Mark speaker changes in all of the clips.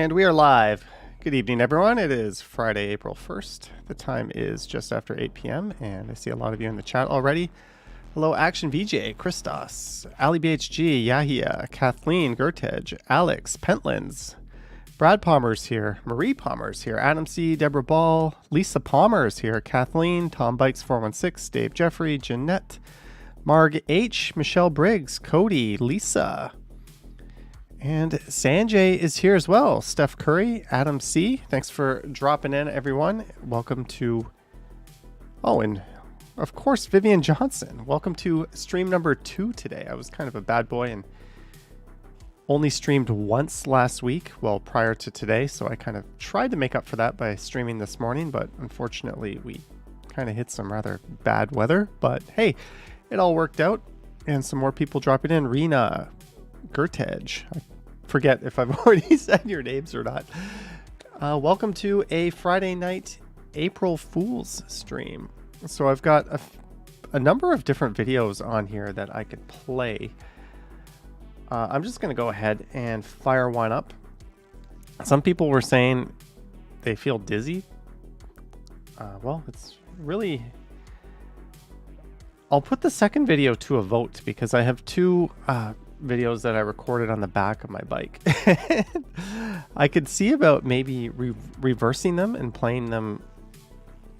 Speaker 1: And we are live. Good evening, everyone. It is Friday, April 1st. The time is just after 8 p.m. and I see a lot of you in the chat already. Hello, Action VJ, Christos, Ali BHG, Yahia, Kathleen, Gertej, Alex, Pentlands, Brad Palmer's here, Marie Palmer's here, Adam C, Deborah Ball, Lisa Palmer's here, Kathleen, Tom Bikes 416, Dave Jeffrey, Jeanette, Marg H, Michelle Briggs, Cody, Lisa, and Sanjay is here as well. Steph Curry, Adam C. Thanks for dropping in, everyone. Welcome to... Oh, and of course, Vivian Johnson. Welcome to stream number 2 today. I was kind of a bad boy and only streamed once last week, well, prior to today. So I kind of tried to make up for that by streaming this morning. But unfortunately, we kind of hit some rather bad weather. But hey, it all worked out. And some more people dropping in. Rena, Gertej. I forget if I've already said your names or not. Welcome to a Friday night April Fool's stream. So I've got a number of different videos on here that I could play. I'm just going to go ahead and fire one up. Some people were saying they feel dizzy. Well, it's really... I'll put the second video to a vote because I have two videos that I recorded on the back of my bike. I could see about maybe reversing them and playing them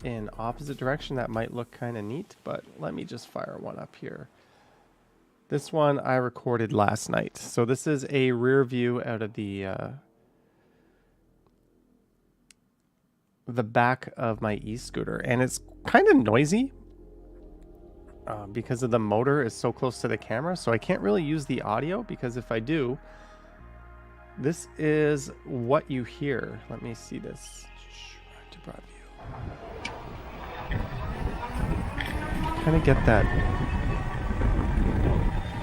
Speaker 1: in opposite direction. That might look kind of neat, but let me just fire one up here. This one I recorded last night. So this is a rear view out of the back of my e-scooter, and it's kind of noisy. Because of the motor is so close to the camera, so I can't really use the audio, because if I do, this is what you hear. Let me see this. To broad view. Kind of get that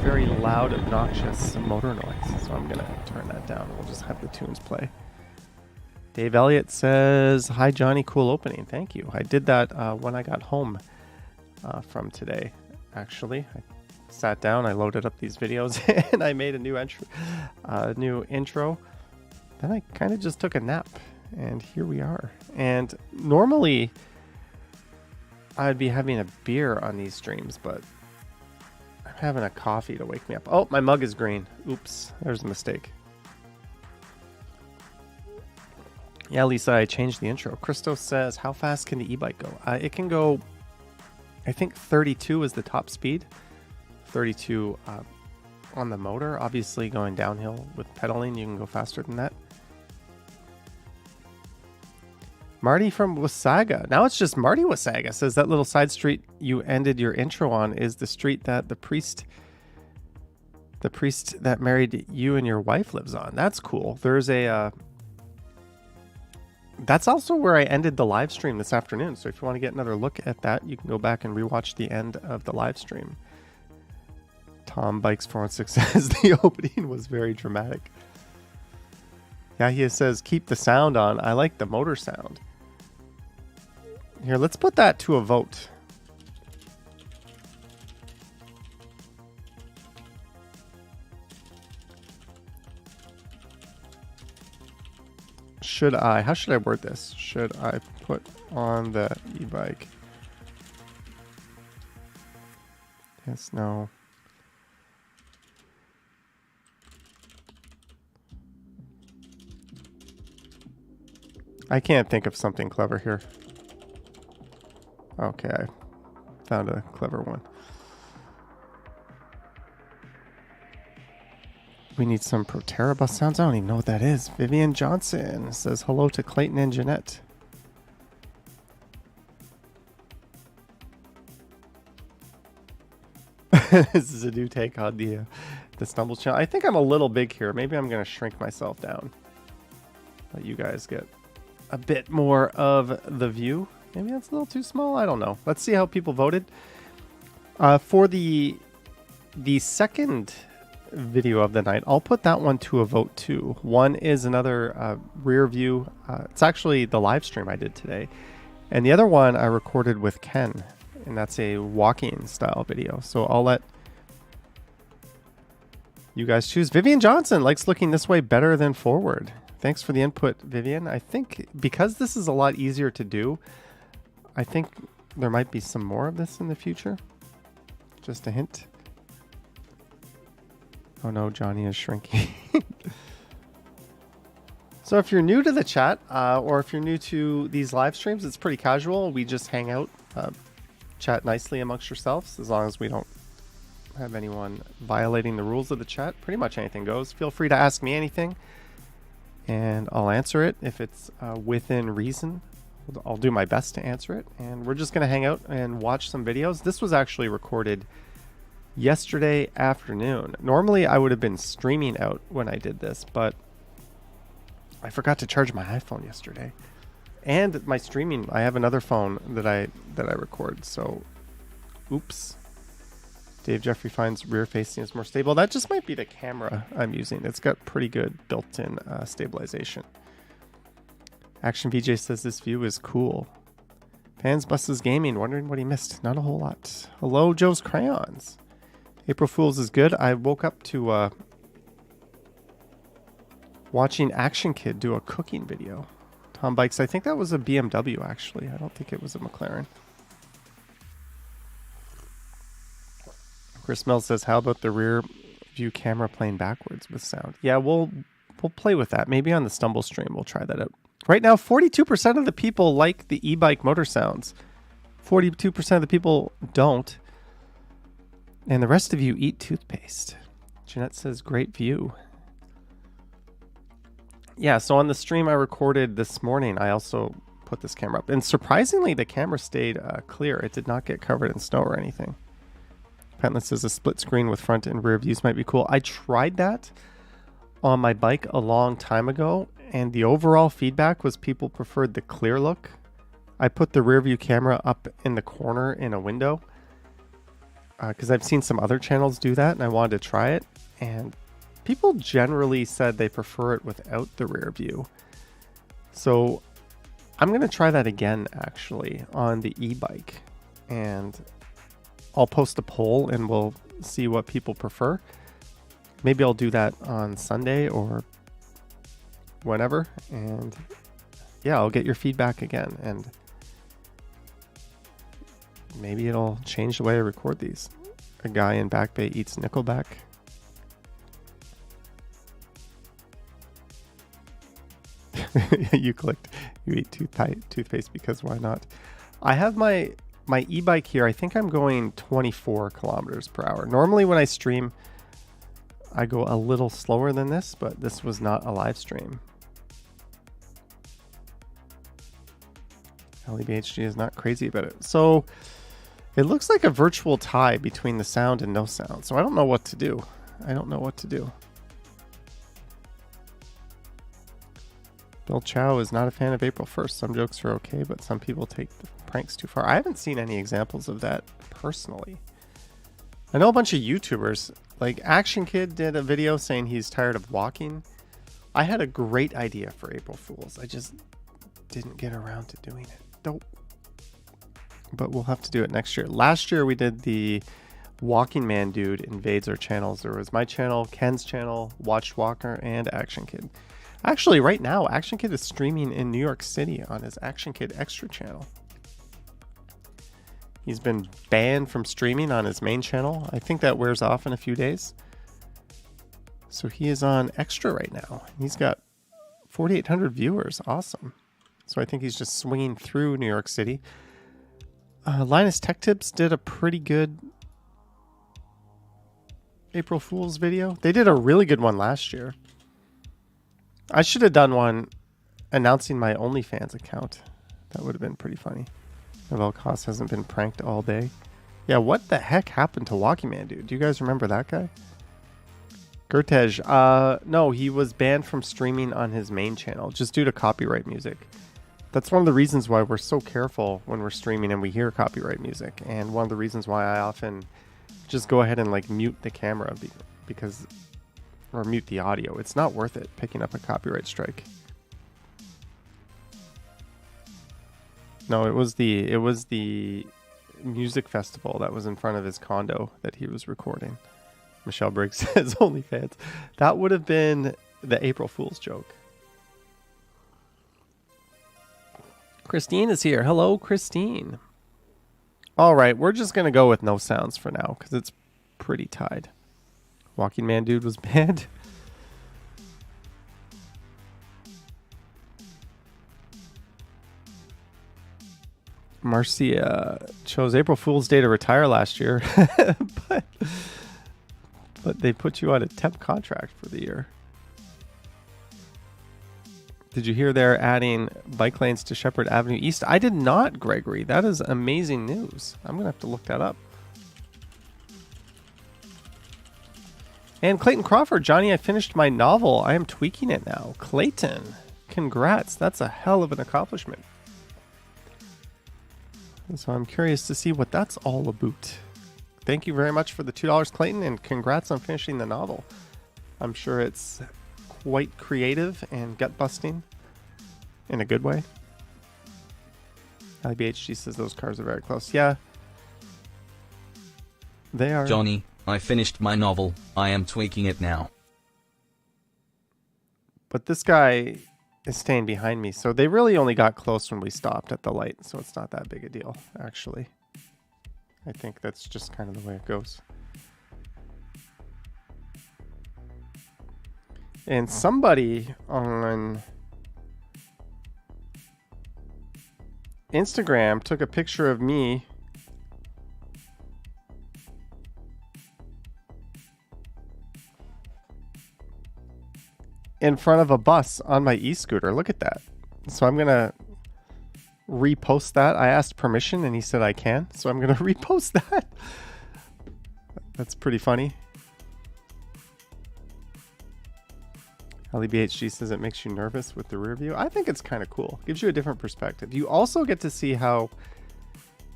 Speaker 1: very loud, obnoxious motor noise. So I'm gonna turn that down. We'll just have the tunes play. Dave Elliott says, "Hi Johnny, cool opening." Thank you. I did that when I got home. From today, actually. I sat down, I loaded up these videos, and I made a new intro. Then I kind of just took a nap, and here we are. And normally, I'd be having a beer on these streams, but I'm having a coffee to wake me up. Oh, my mug is green. Oops, there's a mistake. Yeah, Lisa, I changed the intro. Christos says, how fast can the e-bike go? It can go... I think 32 is the top speed. 32 on the motor. Obviously, going downhill with pedaling, you can go faster than that. Marty from Wasaga. Now it's just Marty Wasaga says that little side street you ended your intro on is the street that the priest that married you and your wife lives on. That's cool. There's a... That's also where I ended the live stream this afternoon. So if you want to get another look at that, you can go back and rewatch the end of the live stream. Tom Bikes 416 says the opening was very dramatic. Yeah, he says keep the sound on. I like the motor sound. Here, let's put that to a vote. How should I word this? Should I put on the e-bike? Yes, no. I can't think of something clever here. Okay, I found a clever one. We need some Proterra bus sounds. I don't even know what that is. Vivian Johnson says hello to Clayton and Jeanette. This is a new take on the Stumbles channel. I think I'm a little big here. Maybe I'm going to shrink myself down. Let you guys get a bit more of the view. Maybe that's a little too small. I don't know. Let's see how people voted. For the second video of the night, I'll put that one to a vote too. One is another rear view. It's actually the live stream I did today, and the other one I recorded with Ken, and that's a walking style video. So I'll let you guys choose. Vivian Johnson likes looking this way better than forward. Thanks for the input, Vivian. I think because this is a lot easier to do, I think there might be some more of this in the future. Just a hint. Oh no, Johnny is shrinking. So if you're new to the chat, or if you're new to these live streams, it's pretty casual. We just hang out, chat nicely amongst yourselves, as long as we don't have anyone violating the rules of the chat. Pretty much anything goes. Feel free to ask me anything, and I'll answer it if it's within reason. I'll do my best to answer it, and we're just going to hang out and watch some videos. This was actually recorded yesterday afternoon. Normally I would have been streaming out when I did this, but I forgot to charge my iPhone yesterday, and my streaming. I have another phone that I record. So, oops. Dave Jeffrey finds rear facing is more stable. That just might be the camera I'm using. It's got pretty good built-in stabilization. Action VJ says this view is cool. Fans Buses Gaming, wondering what he missed. Not a whole lot. Hello, Joe's Crayons. April Fool's is good. I woke up to watching Action Kid do a cooking video. Tom Bikes, I think that was a BMW actually. I don't think it was a McLaren. Chris Mills says, how about the rear view camera playing backwards with sound? Yeah, we'll play with that. Maybe on the Stumble stream we'll try that out. Right now, 42% of the people like the e-bike motor sounds. 42% of the people don't. And the rest of you eat toothpaste. Jeanette says, great view. Yeah, so on the stream I recorded this morning, I also put this camera up. And surprisingly, the camera stayed clear. It did not get covered in snow or anything. Pentless says a split screen with front and rear views might be cool. I tried that on my bike a long time ago, and the overall feedback was people preferred the clear look. I put the rear view camera up in the corner in a window because I've seen some other channels do that, and I wanted to try it. And people generally said they prefer it without the rear view. So I'm going to try that again, actually, on the e-bike. And I'll post a poll and we'll see what people prefer. Maybe I'll do that on Sunday or whenever. And yeah, I'll get your feedback again. And maybe it'll change the way I record these. A guy in Back Bay eats Nickelback. You eat toothpaste because why not? I have my e-bike here. I think I'm going 24 kilometers per hour. Normally when I stream, I go a little slower than this, but this was not a live stream. LEBHG is not crazy about it. So it looks like a virtual tie between the sound and no sound. So I don't know what to do. Bill Chow is not a fan of April 1st. Some jokes are okay, but some people take the pranks too far. I haven't seen any examples of that personally. I know a bunch of YouTubers, like Action Kid did a video saying he's tired of walking. I had a great idea for April Fools. I just didn't get around to doing it. Nope. But we'll have to do it next year. Last year we did the Walking Man dude invades our channels. There was my channel, Ken's channel, Watched Walker, and Action Kid. Actually, right now, Action Kid is streaming in New York City on his Action Kid Extra channel. He's been banned from streaming on his main channel. I think that wears off in a few days. So he is on Extra right now. He's got 4,800 viewers. Awesome. So I think he's just swinging through New York City. Linus Tech Tips did a pretty good April Fool's video. They did a really good one last year. I should have done one announcing my OnlyFans account. That would have been pretty funny. Novel Cost hasn't been pranked all day. Yeah, what the heck happened to Walking Man, dude? Do you guys remember that guy? Gertej, no, he was banned from streaming on his main channel just due to copyright music. That's one of the reasons why we're so careful when we're streaming and we hear copyright music. And one of the reasons why I often just go ahead and like mute the camera because or mute the audio. It's not worth it picking up a copyright strike. No, it was the music festival that was in front of his condo that he was recording. Michelle Briggs says OnlyFans. That would have been the April Fool's joke. Christine is here. Hello, Christine. All right, we're just going to go with no sounds for now because it's pretty tied. Walking Man Dude was banned. Marcia chose April Fool's Day to retire last year, but they put you on a temp contract for the year. Did you hear they're adding bike lanes to Shepherd Avenue East? I did not, Gregory. That is amazing news. I'm going to have to look that up. And Clayton Crawford, Johnny, I finished my novel. I am tweaking it now. Clayton, congrats. That's a hell of an accomplishment. And so I'm curious to see what that's all about. Thank you very much for the $2, Clayton, and congrats on finishing the novel. I'm sure it's quite creative and gut-busting in a good way. LBHG says those cars are very close. Yeah, they are.
Speaker 2: Johnny, I finished my novel. I am tweaking it now.
Speaker 1: But this guy is staying behind me, so they really only got close when we stopped at the light, so it's not that big a deal, actually. I think that's just kind of the way it goes. And somebody on Instagram took a picture of me in front of a bus on my e-scooter. Look at that. So I'm going to repost that. I asked permission and he said I can. So I'm going to repost that. That's pretty funny. LEBHG says it makes you nervous with the rear view. I think it's kind of cool. Gives you a different perspective. You also get to see how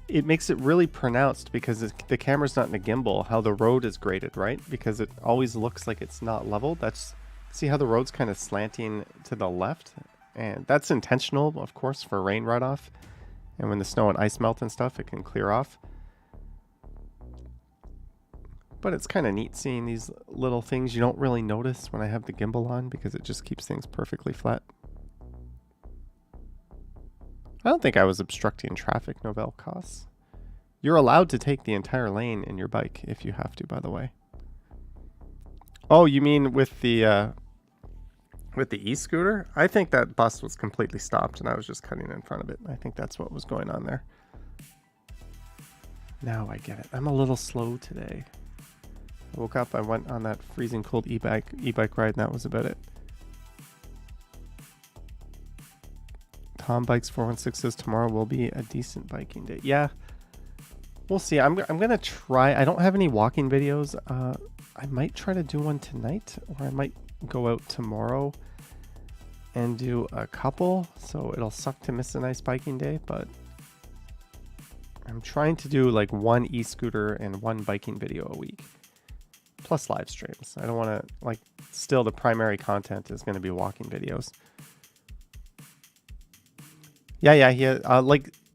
Speaker 1: it makes it really pronounced because the camera's not in a gimbal, how the road is graded, right? Because it always looks like it's not level. See how the road's kind of slanting to the left? And that's intentional, of course, for rain runoff. And when the snow and ice melt and stuff, it can clear off. But it's kind of neat seeing these little things you don't really notice when I have the gimbal on because it just keeps things perfectly flat. I don't think I was obstructing traffic, Novell Costs. You're allowed to take the entire lane in your bike if you have to, by the way. Oh, you mean with the e-scooter? I think that bus was completely stopped and I was just cutting in front of it. I think that's what was going on there. Now I get it. I'm a little slow today. I woke up, I went on that freezing cold e-bike ride, and that was about it. Tom Bikes 416 says tomorrow will be a decent biking day. Yeah, we'll see. I'm gonna try. I don't have any walking videos. I might try to do one tonight, or I might go out tomorrow and do a couple. So it'll suck to miss a nice biking day, but I'm trying to do like one e-scooter and one biking video a week. Plus live streams. I don't want to, still the primary content is going to be walking videos. Yeah, he had,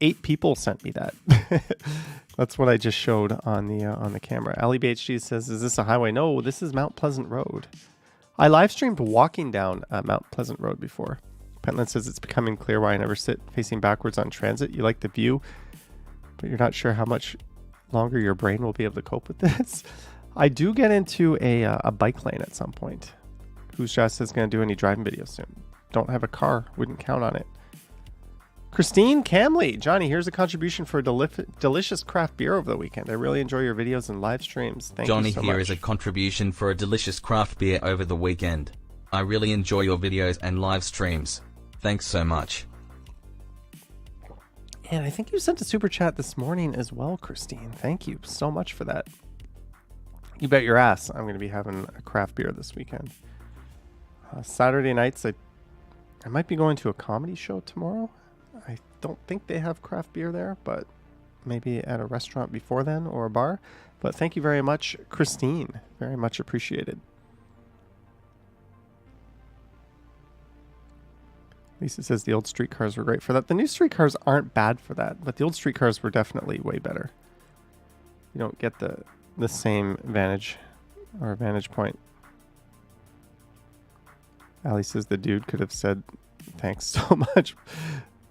Speaker 1: 8 people sent me that. That's what I just showed on the camera. AliBHG says, is this a highway? No, this is Mount Pleasant Road. I live streamed walking down Mount Pleasant Road before. Pentland says it's becoming clear why I never sit facing backwards on transit. You like the view, but you're not sure how much longer your brain will be able to cope with this. I do get into a bike lane at some point. Who's just is going to do any driving videos soon? Don't have a car. Wouldn't count on it. Christine Camley. Johnny, here's a contribution for a delicious craft beer over the weekend. I really enjoy your videos and live streams. Thank you so much.
Speaker 2: Johnny, here is a contribution for a delicious craft beer over the weekend. I really enjoy your videos and live streams. Thanks so much.
Speaker 1: And I think you sent a super chat this morning as well, Christine. Thank you so much for that. You bet your ass I'm going to be having a craft beer this weekend. Saturday nights, I might be going to a comedy show tomorrow. I don't think they have craft beer there, but maybe at a restaurant before then or a bar. But thank you very much, Christine. Very much appreciated. Lisa says the old streetcars were great for that. The new streetcars aren't bad for that, but the old streetcars were definitely way better. You don't get the same vantage point. Ali says the dude could have said thanks so much.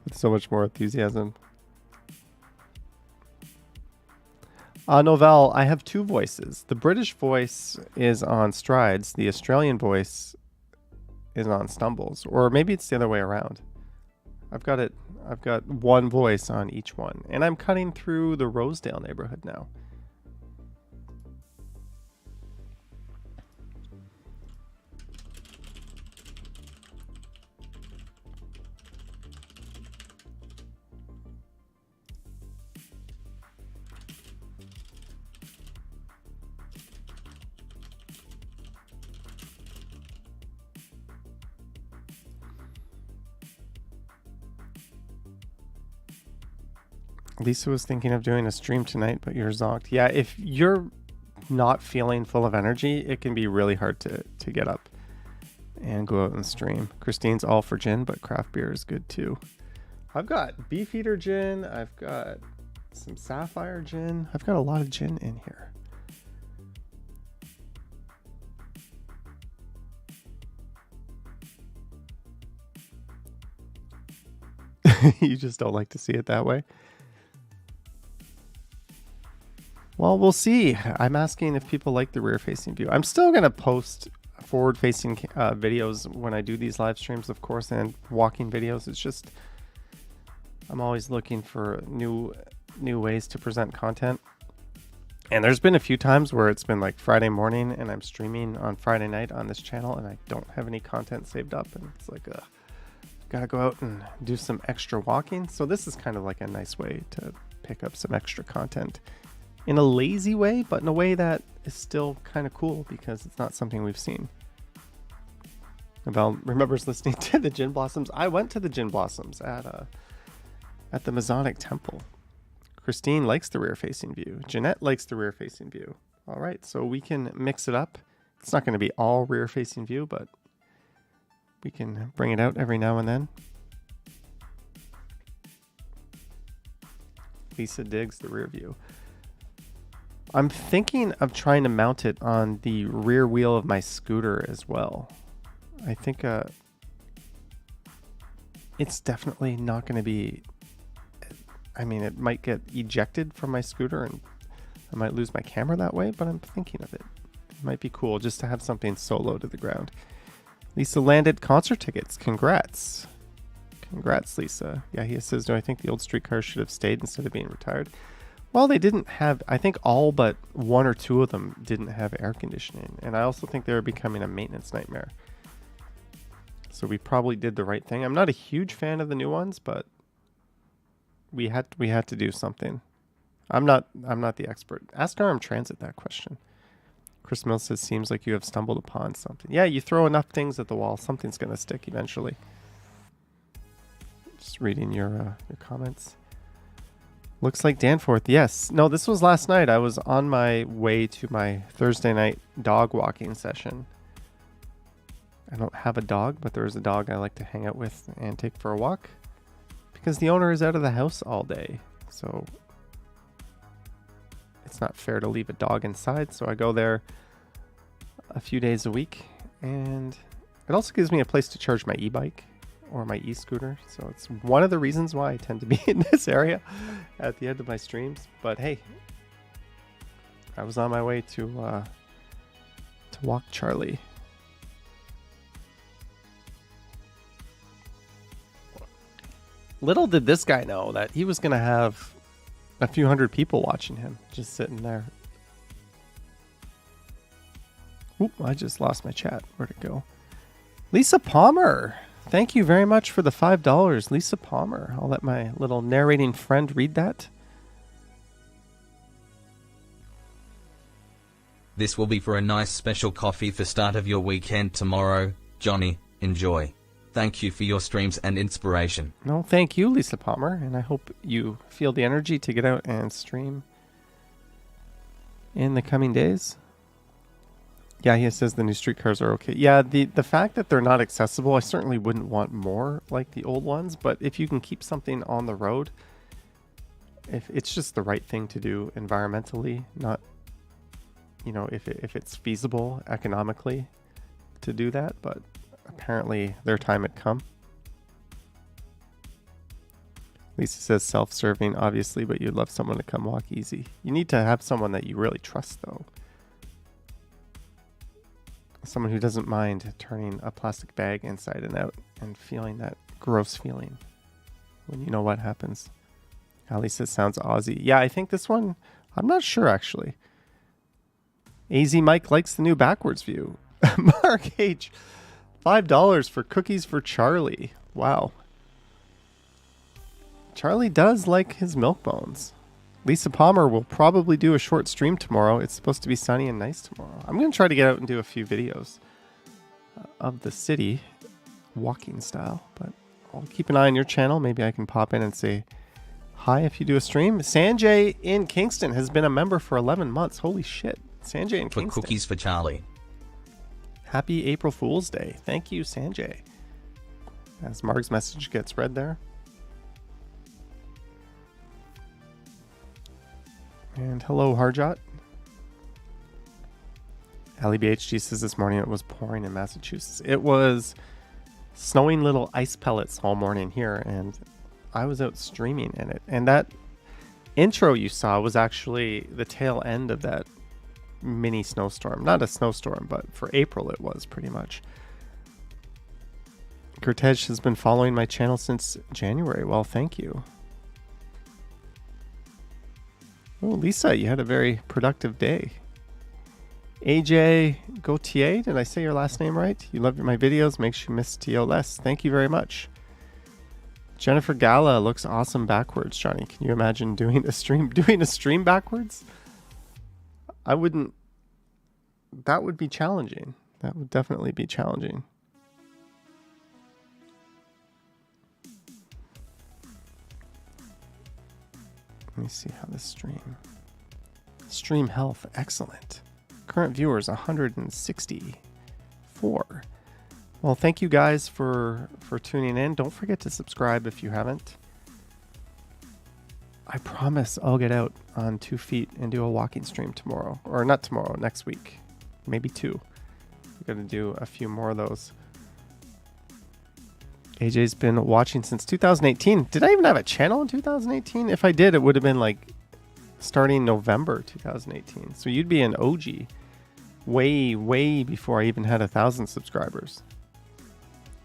Speaker 1: with so much more enthusiasm. Novell, I have two voices. The British voice is on Strides. The Australian voice is on Stumbles. Or maybe it's the other way around. I've got one voice on each one. And I'm cutting through the Rosedale neighborhood now. Lisa was thinking of doing a stream tonight, but you're zonked. Yeah, if you're not feeling full of energy, it can be really hard to get up and go out and stream. Christine's all for gin, but craft beer is good too. I've got Beefeater gin. I've got some Sapphire gin. I've got a lot of gin in here. You just don't like to see it that way. Well, we'll see. I'm asking if people like the rear-facing view. I'm still going to post forward-facing videos when I do these live streams, of course, and walking videos. It's just I'm always looking for new ways to present content. And there's been a few times where it's been like Friday morning and I'm streaming on Friday night on this channel and I don't have any content saved up, and it's like gotta go out and do some extra walking. So this is kind of like a nice way to pick up some extra content in a lazy way, but in a way that is still kind of cool because it's not something we've seen. Val remembers listening to the Gin Blossoms. I went to the Gin Blossoms at the Masonic Temple. Christine likes the rear-facing view. Jeanette likes the rear-facing view. All right, so we can mix it up. It's not going to be all rear-facing view, but we can bring it out every now and then. Lisa digs the rear view. I'm thinking of trying to mount it on the rear wheel of my scooter as well. I think it's definitely not going to be... I mean, it might get ejected from my scooter and I might lose my camera that way, but I'm thinking of it. It might be cool just to have something solo to the ground. Lisa landed concert tickets. Congrats. Congrats, Lisa. Yeah, he says, do I think the old streetcars should have stayed instead of being retired? Well, they didn't have, I think all but one or two of them didn't have air conditioning. And I also think they were becoming a maintenance nightmare. So we probably did the right thing. I'm not a huge fan of the new ones, but we had to do something. I'm not the expert. Ask RM Transit that question. Chris Mills says, seems like you have stumbled upon something. Yeah, you throw enough things at the wall, something's going to stick eventually. Just reading your comments. Looks like Danforth. Yes. No, this was last night. I was on my way to my Thursday night dog walking session. I don't have a dog, but there is a dog I like to hang out with and take for a walk because the owner is out of the house all day. So it's not fair to leave a dog inside. So I go there a few days a week, and it also gives me a place to charge my e-bike or my e-scooter. So it's one of the reasons why I tend to be in this area at the end of my streams. But hey, I was on my way to walk Charlie. Little did this guy know that he was going to have a few hundred people watching him just sitting there. Oop, I just lost my chat. Where'd it go? Lisa Palmer. Thank you very much for the $5. Lisa Palmer. I'll let my little narrating friend read that.
Speaker 2: This will be for a nice special coffee for start of your weekend tomorrow. Johnny, enjoy. Thank you for your streams and inspiration.
Speaker 1: No, thank you, Lisa Palmer. And I hope you feel the energy to get out and stream in the coming days. Yeah, he says the new streetcars are okay. Yeah, the fact that they're not accessible, I certainly wouldn't want more like the old ones. But if you can keep something on the road, if it's just the right thing to do environmentally, not, you know, if it's feasible economically to do that. But apparently their time had come. Lisa says self-serving, obviously, but you'd love someone to come walk easy. You need to have someone that you really trust, though. Someone who doesn't mind turning a plastic bag inside and out and feeling that gross feeling when you know what happens. Ali says sounds Aussie. Yeah, I think this one, I'm not sure actually. AZ Mike likes the new backwards view. Mark H, $5 for cookies for Charlie. Wow. Charlie does like his milk bones. Lisa Palmer will probably do a short stream tomorrow. It's supposed to be sunny and nice tomorrow. I'm going to try to get out and do a few videos of the city, walking style. But I'll keep an eye on your channel. Maybe I can pop in and say hi if you do a stream. Sanjay in Kingston has been a member for 11 months. Holy shit. Sanjay in Kingston.
Speaker 2: For cookies for Charlie.
Speaker 1: Happy April Fool's Day. Thank you, Sanjay. As Marg's message gets read there. And hello, Harjot. Ali BHG says this morning it was pouring in Massachusetts. It was snowing little ice pellets all morning here, and I was out streaming in it. And that intro you saw was actually the tail end of that mini snowstorm. Not a snowstorm, but for April it was pretty much. Kurtej has been following my channel since January. Well, thank you. Oh, Lisa, you had a very productive day. AJ Gautier, did I say your last name right? You love my videos, makes you miss TO less. Thank you very much. Jennifer Gala looks awesome backwards, Johnny. Can you imagine doing a stream backwards? I wouldn't. That would be challenging. That would definitely be challenging. Let me see how this stream health, excellent. Current viewers 164. Well, thank you guys for tuning in. Don't forget to subscribe if you haven't. I promise I'll get out on 2 feet and do a walking stream tomorrow, or not tomorrow, next week, maybe 2. I'm gonna do a few more of those. AJ's been watching since 2018. Did I even have a channel in 2018? If I did, it would have been like starting November 2018. So you'd be an OG way before I even had 1,000 subscribers.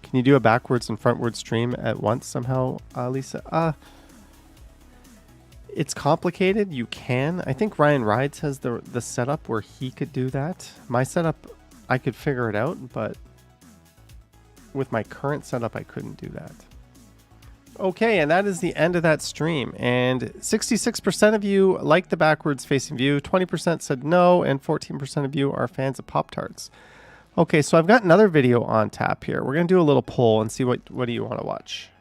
Speaker 1: Can you do a backwards and frontward stream at once somehow, Lisa? It's complicated. You can. I think Ryan Rides has the setup where he could do that. My setup, I could figure it out, but with my current setup, I couldn't do that. Okay, and that is the end of that stream. And 66% of you like the backwards facing view, 20% said no, and 14% of you are fans of Pop-Tarts. Okay, so I've got another video on tap here. We're going to do a little poll and see what do you want to watch.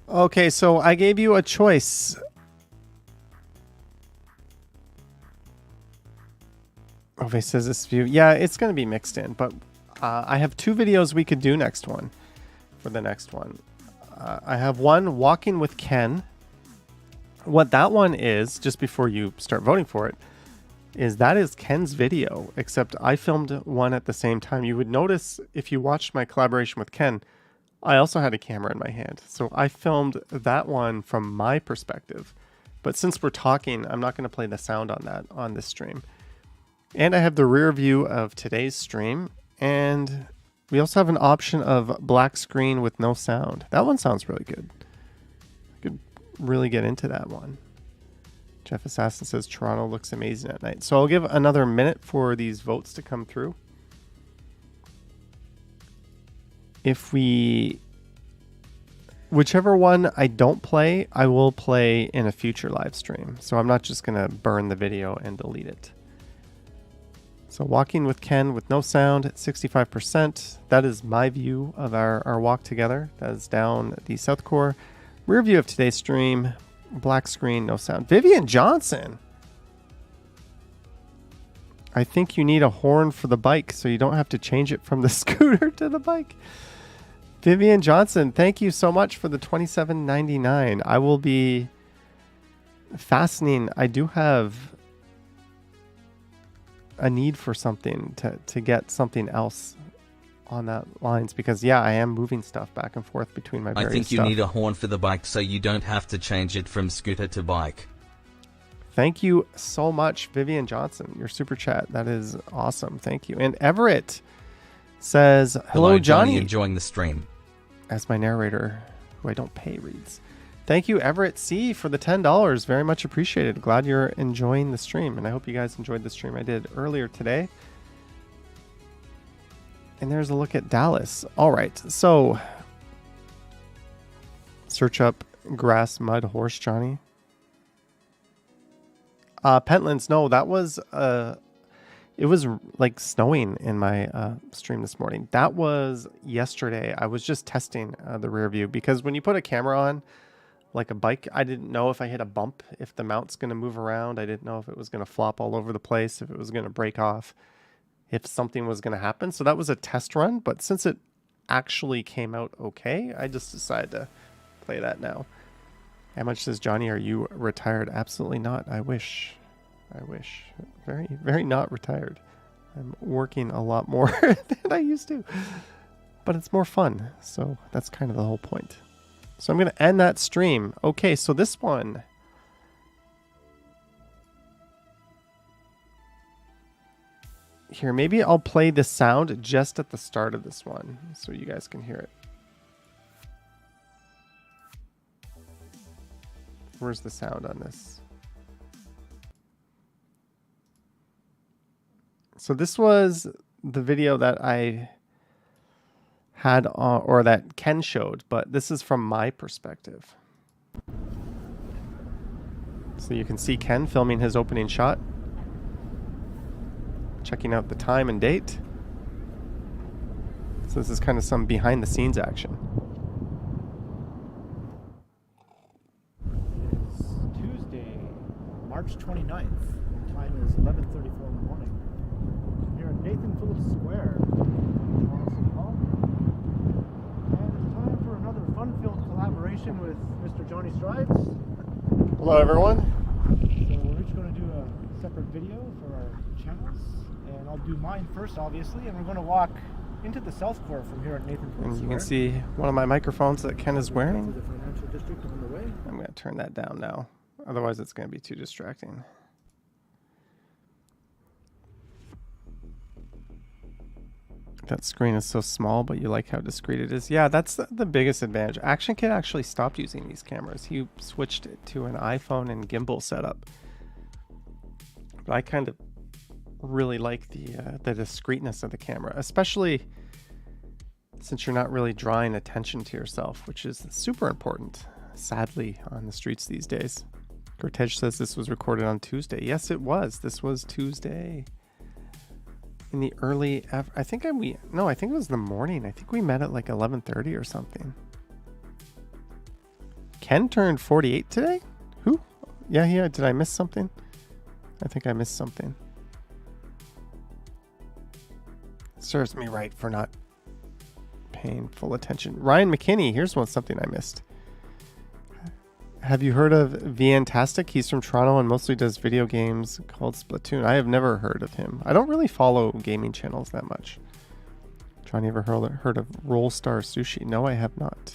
Speaker 1: Okay, so I gave you a choice. Okay, says this view. Yeah, it's going to be mixed in, but I have 2 videos we could do next one. For the next one, I have one, Walking with Ken. What that one is, just before you start voting for it, that is Ken's video, except I filmed one at the same time. You would notice if you watched my collaboration with Ken, I also had a camera in my hand. So I filmed that one from my perspective. But since we're talking, I'm not going to play the sound on that on this stream. And I have the rear view of today's stream. And we also have an option of black screen with no sound. That one sounds really good. I could really get into that one. Jeff Assassin says Toronto looks amazing at night. So I'll give another minute for these votes to come through. Whichever one I don't play, I will play in a future live stream. So I'm not just going to burn the video and delete it. So Walking with Ken with no sound at 65%. That is my view of our walk together. That is down the South Core. Rear view of today's stream, black screen, no sound. Vivian Johnson. I think you need a horn for the bike so you don't have to change it from the scooter to the bike. Vivian Johnson, thank you so much for the $27.99. I will be fastening. I do have a need for something to get something else on that lines, because yeah, I am moving stuff back and forth between my various
Speaker 2: I think you
Speaker 1: stuff.
Speaker 2: need a horn for the bike so you don't have to change it from scooter to bike.
Speaker 1: Thank you so much, Vivian Johnson. Your super chat, that is awesome. Thank you. And Everett says, hello Johnny,
Speaker 2: enjoying the stream.
Speaker 1: As my narrator, who I don't pay, reads. Thank you, Everett C, for the $10. Very much appreciated. Glad you're enjoying the stream, and I hope you guys enjoyed the stream I did earlier today. And there's a look at Dallas. All right, so search up grass, mud, horse, Johnny. Pentlands, no, that was it was like snowing in my stream this morning. That was yesterday. I was just testing the rear view, because when you put a camera on like a bike, I didn't know if I hit a bump, if the mount's going to move around. I didn't know if it was going to flop all over the place, if it was going to break off, if something was going to happen. So that was a test run, but since it actually came out okay, I just decided to play that now. How much says Johnny, are you retired? Absolutely not. I wish. Very, very not retired. I'm working a lot more than I used to, but it's more fun. So that's kind of the whole point. So I'm going to end that stream. Okay, so this one. Here, maybe I'll play the sound just at the start of this one so you guys can hear it. Where's the sound on this? So this was the video that I had on, or that Ken showed, but this is from my perspective. So you can see Ken filming his opening shot, checking out the time and date. So this is kind of some behind the scenes action.
Speaker 3: March 29th. The time is 11:34 in the morning. Here at Nathan Phillips Square, Toronto City Hall. And it's time for another fun-filled collaboration with Mr. Johnny Strides.
Speaker 1: Hello, everyone.
Speaker 3: So we're each going to do a separate video for our channels. And I'll do mine first, obviously. And we're going to walk into the South Core from here at Nathan Phillips Square.
Speaker 1: And you can see one of my microphones that Ken is wearing.
Speaker 3: The financial district on the way.
Speaker 1: I'm going to turn that down now. Otherwise, it's going to be too distracting. That screen is so small, but you like how discreet it is. Yeah, that's the biggest advantage. Action Kid actually stopped using these cameras. He switched it to an iPhone and gimbal setup. But I kind of really like the discreetness of the camera, especially since you're not really drawing attention to yourself, which is super important, sadly, on the streets these days. Cortege says this was recorded on Tuesday. Yes, it was. This was Tuesday. In the early... I think it was the morning. I think we met at like 11:30 or something. Ken turned 48 today? Who? Yeah. Did I miss something? I think I missed something. Serves me right for not paying full attention. Ryan McKinney. Here's something I missed. Have you heard of Viantastic? He's from Toronto and mostly does video games called Splatoon. I have never heard of him. I don't really follow gaming channels that much. Johnny, ever heard of Roll Star Sushi? No, I have not.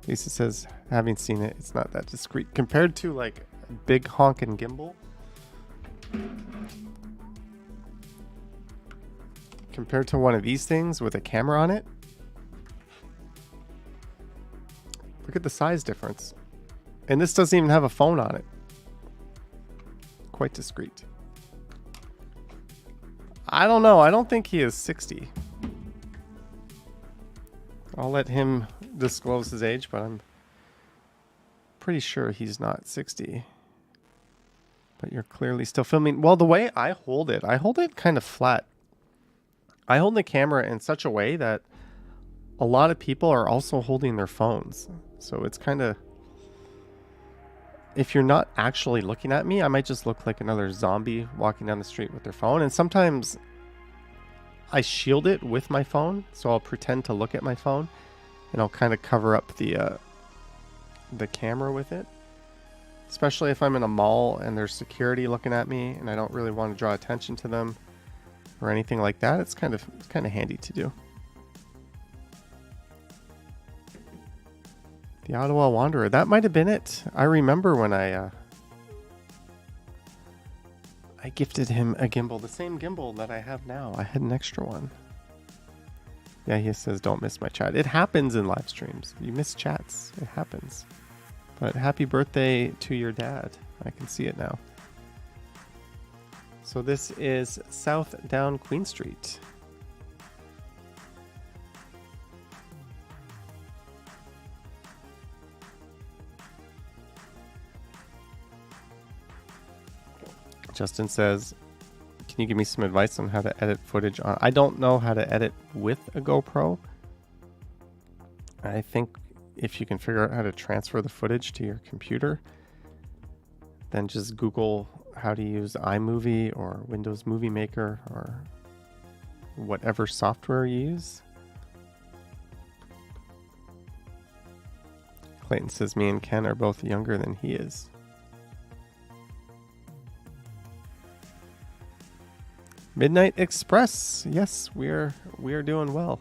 Speaker 1: Lisa says, having seen it, it's not that discreet. Compared to like Big Honk and Gimbal. Compared to one of these things with a camera on it. Look at the size difference. And this doesn't even have a phone on it. Quite discreet. I don't know. I don't think he is 60. I'll let him disclose his age, but I'm pretty sure he's not 60. But you're clearly still filming. Well, the way I hold it kind of flat. I hold the camera in such a way that a lot of people are also holding their phones. So it's kind of... if you're not actually looking at me, I might just look like another zombie walking down the street with their phone. And sometimes I shield it with my phone, so I'll pretend to look at my phone, and I'll kind of cover up the camera with it. Especially if I'm in a mall and there's security looking at me, and I don't really want to draw attention to them or anything like that. It's kind of handy to do. The Ottawa Wanderer. That might have been it. I remember when I gifted him a gimbal, the same gimbal that I have now. I had an extra one. Yeah, he says, don't miss my chat. It happens in live streams. You miss chats. It happens. But happy birthday to your dad. I can see it now. So this is South Down Queen Street. Justin says, can you give me some advice on how to edit footage on... I don't know how to edit with a GoPro. I think if you can figure out how to transfer the footage to your computer, then just Google how to use iMovie or Windows Movie Maker or whatever software you use. Clayton says me and Ken are both younger than he is. Midnight Express. Yes, we're doing well.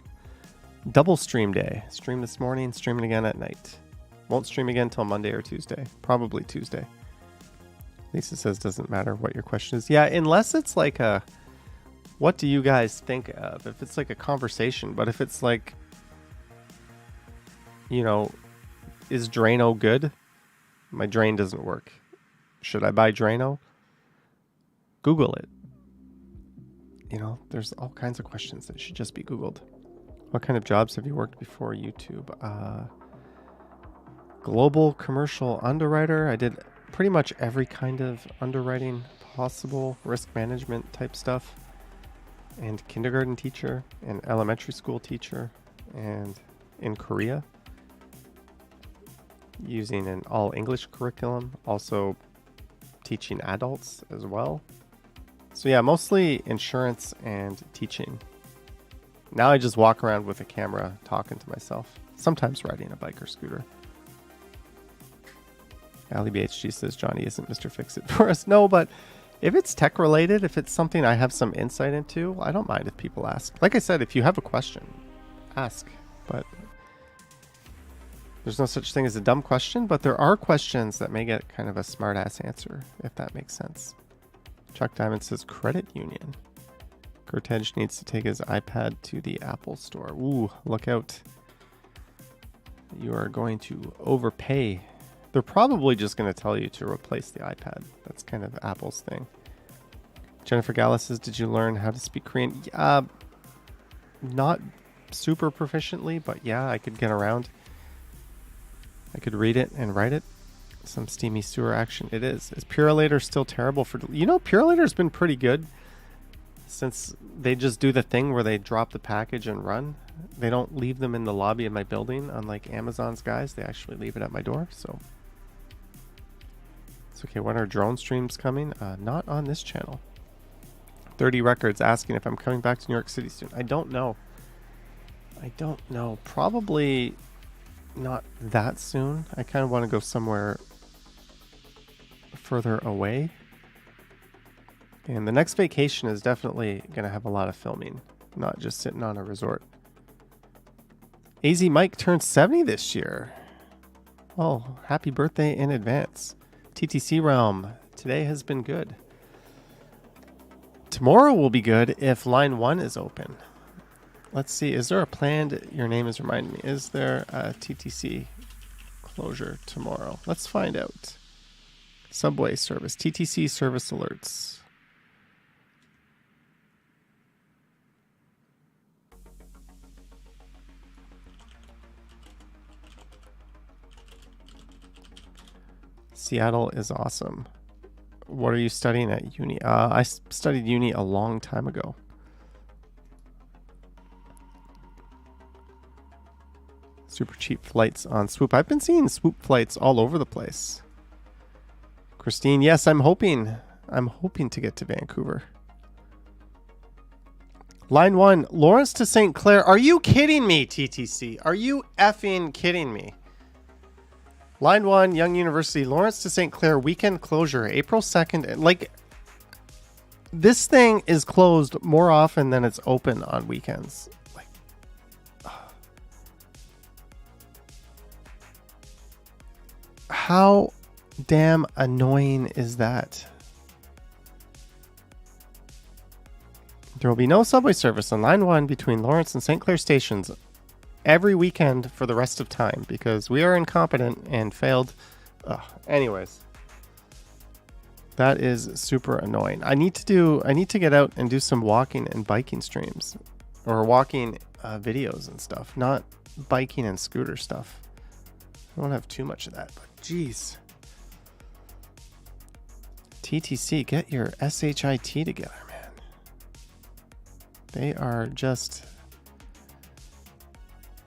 Speaker 1: Double stream day. Stream this morning, streaming again at night. Won't stream again till Monday or Tuesday. Probably Tuesday. Lisa says doesn't matter what your question is. Yeah, unless it's like a what do you guys think of? If it's like a conversation, but if it's like, you know, is Drano good? My drain doesn't work. Should I buy Drano? Google it. You know, there's all kinds of questions that should just be Googled. What kind of jobs have you worked before YouTube? Global commercial underwriter. I did pretty much every kind of underwriting possible, risk management type stuff, and kindergarten teacher, and elementary school teacher, and in Korea, using an all English curriculum, also teaching adults as well. So yeah, mostly insurance and teaching. Now I just walk around with a camera talking to myself. Sometimes riding a bike or scooter. Ali BHG says Johnny isn't Mr. Fix-It for us. No, but if it's tech related, if it's something I have some insight into, I don't mind if people ask. Like I said, if you have a question, ask. But there's no such thing as a dumb question, but there are questions that may get kind of a smart ass answer, if that makes sense. Chuck Diamond says credit union. Gertej needs to take his iPad to the Apple store. Ooh, look out. You are going to overpay. They're probably just going to tell you to replace the iPad. That's kind of Apple's thing. Jennifer Gala says, did you learn how to speak Korean? Not super proficiently, but yeah, I could get around. I could read it and write it. Some steamy sewer action. It is. Is Purelator still terrible for... You know, Purelator's been pretty good since they just do the thing where they drop the package and run. They don't leave them in the lobby of my building, unlike Amazon's guys. They actually leave it at my door, so... It's okay. When are drone streams coming? Not on this channel. 30 Records asking if I'm coming back to New York City soon. I don't know. Probably not that soon. I kind of want to go somewhere further away. And the next vacation is definitely going to have a lot of filming, not just sitting on a resort. AZ Mike turned 70 this year. Oh, happy birthday in advance. TTC Realm, today has been good. Tomorrow will be good if line 1 is open. Let's see, is there a planned, your name is reminding me, is there a TTC closure tomorrow? Let's find out. Subway service, TTC service alerts. Seattle is awesome. What are you studying at uni? I studied uni a long time ago. Super cheap flights on Swoop. I've been seeing Swoop flights all over the place. Christine, yes, I'm hoping to get to Vancouver. Line 1, Lawrence to St. Clair. Are you kidding me, TTC? Are you effing kidding me? Line 1, Young University, Lawrence to St. Clair, weekend closure, April 2nd. Like, this thing is closed more often than it's open on weekends. Like, how damn annoying is that? There will be no subway service on Line 1 between Lawrence and St. Clair stations every weekend for the rest of time because we are incompetent and failed. Anyways, that is super annoying. I need to get out and do some walking and biking streams, or walking videos and stuff, not biking and scooter stuff. I don't have too much of that, but geez. TTC, get your SHIT together, man. They are just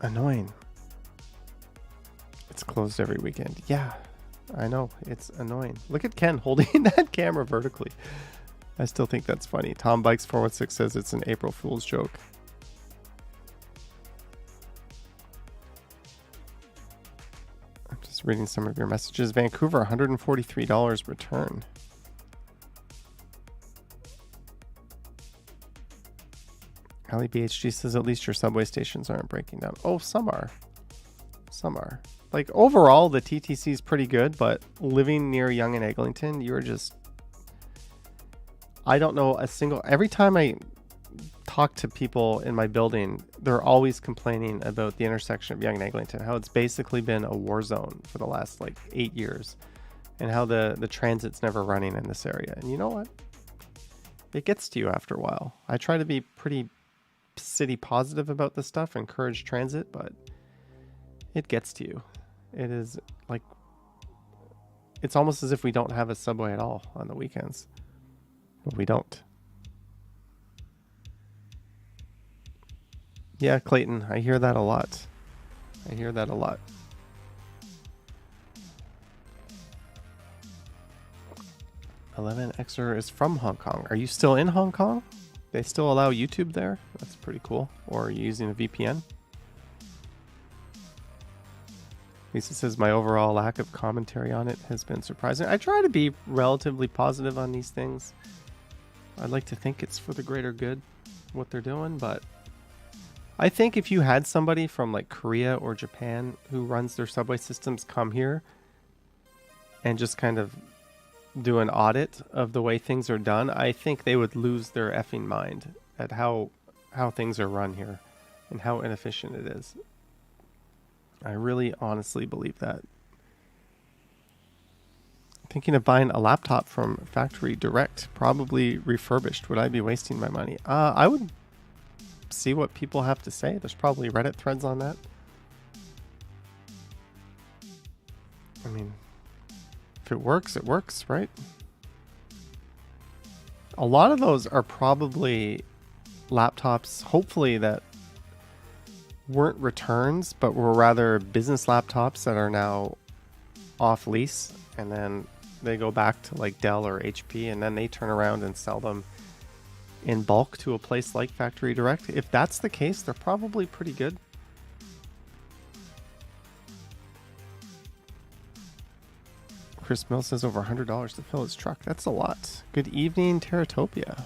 Speaker 1: annoying. It's closed every weekend. Yeah, I know. It's annoying. Look at Ken holding that camera vertically. I still think that's funny. Tom Bikes 416 says it's an April Fool's joke. I'm just reading some of your messages. Vancouver, $143 return. Ali BHG says at least your subway stations aren't breaking down. Oh, some are. Some are. Like, overall, the TTC is pretty good, but living near Yonge and Eglinton, you're just... I don't know a single... Every time I talk to people in my building, they're always complaining about the intersection of Yonge and Eglinton, how it's basically been a war zone for the last, 8 years, and how the transit's never running in this area. And you know what? It gets to you after a while. I try to be pretty city positive about this stuff, encourage transit, but it gets to you. It is like, it's almost as if we don't have a subway at all on the weekends. But we don't. Yeah, Clayton, I hear that a lot. I hear that a lot. $11Xer is from Hong Kong. Are you still in Hong Kong? They still allow YouTube there? That's pretty cool. Or are you using a VPN? Lisa says my overall lack of commentary on it has been surprising. I try to be relatively positive on these things. I'd like to think it's for the greater good, what they're doing, but I think if you had somebody from like Korea or Japan who runs their subway systems come here and just kind of do an audit of the way things are done, I think they would lose their effing mind at how things are run here and how inefficient it is. I really honestly believe that. Thinking of buying a laptop from Factory Direct, probably refurbished. Would I be wasting my money? I would see what people have to say. There's probably Reddit threads on that. I mean, if it works, right? A lot of those are probably laptops, hopefully, that weren't returns, but were rather business laptops that are now off lease, and then they go back to like Dell or HP, and then they turn around and sell them in bulk to a place like Factory Direct. If that's the case, they're probably pretty good. Chris Mill says over $100 to fill his truck. That's a lot. Good evening, Terratopia.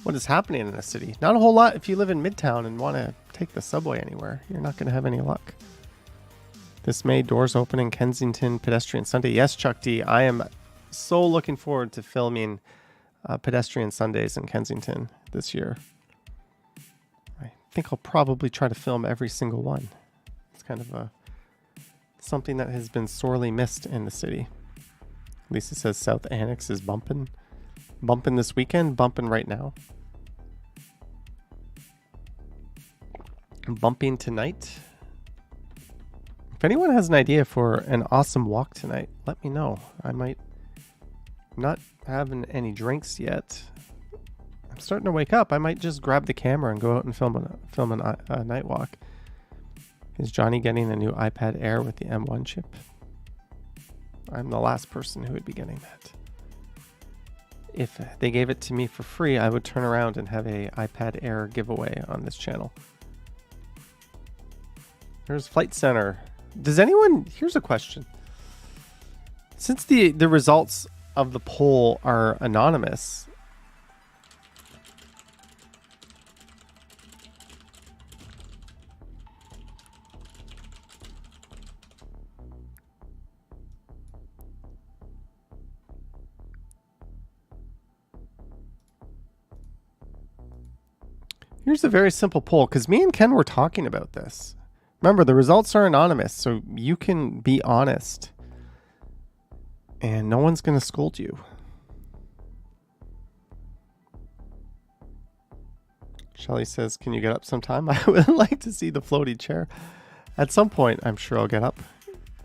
Speaker 1: What is happening in the city? Not a whole lot if you live in Midtown and want to take the subway anywhere. You're not going to have any luck. This May, doors open in Kensington Pedestrian Sunday. Yes, Chuck D. I am so looking forward to filming Pedestrian Sundays in Kensington this year. I think I'll probably try to film every single one. It's kind of something that has been sorely missed in the city. Lisa says South Annex is bumping. Bumping this weekend, bumping right now. Bumping tonight. If anyone has an idea for an awesome walk tonight, let me know. I might not having any drinks yet. I'm starting to wake up. I might just grab the camera and go out and film a night walk. Is Johnny getting a new iPad Air with the M1 chip? I'm the last person who would be getting that. If they gave it to me for free, I would turn around and have a iPad Air giveaway on this channel. There's Flight Center. Does anyone... Here's a question. Since the results of the poll are anonymous, here's a very simple poll, because me and Ken were talking about this. Remember, the results are anonymous, so you can be honest. And no one's going to scold you. Shelly says, can you get up sometime? I would like to see the floaty chair. At some point, I'm sure I'll get up.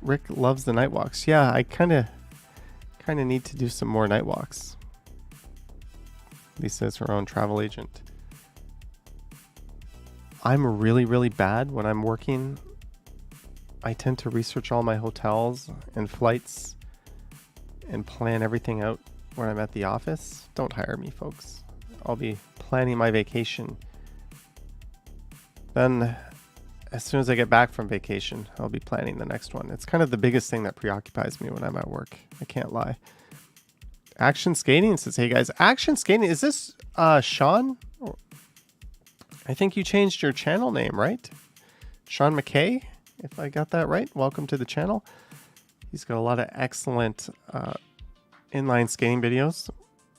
Speaker 1: Rick loves the night walks. Yeah, I kind of need to do some more night walks. Lisa is her own travel agent. I'm really, really bad when I'm working. I tend to research all my hotels and flights and plan everything out when I'm at the office. Don't hire me, folks. I'll be planning my vacation. Then, as soon as I get back from vacation, I'll be planning the next one. It's kind of the biggest thing that preoccupies me when I'm at work. I can't lie. Action Skating says, hey guys, Action Skating, is this Sean? I think you changed your channel name, right? Sean McKay, if I got that right. Welcome to the channel. He's got a lot of excellent inline skating videos,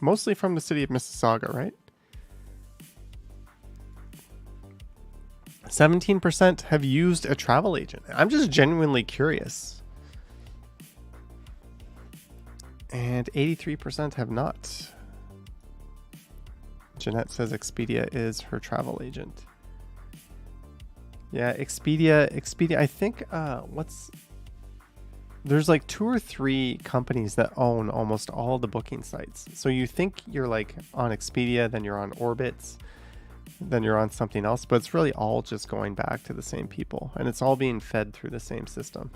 Speaker 1: mostly from the city of Mississauga, right? 17% have used a travel agent. I'm just genuinely curious. And 83% have not. Jeanette says Expedia is her travel agent. Yeah, Expedia, I think, there's like 2 or 3 companies that own almost all the booking sites. So you think you're like on Expedia, then you're on Orbitz, then you're on something else, but it's really all just going back to the same people, and it's all being fed through the same system.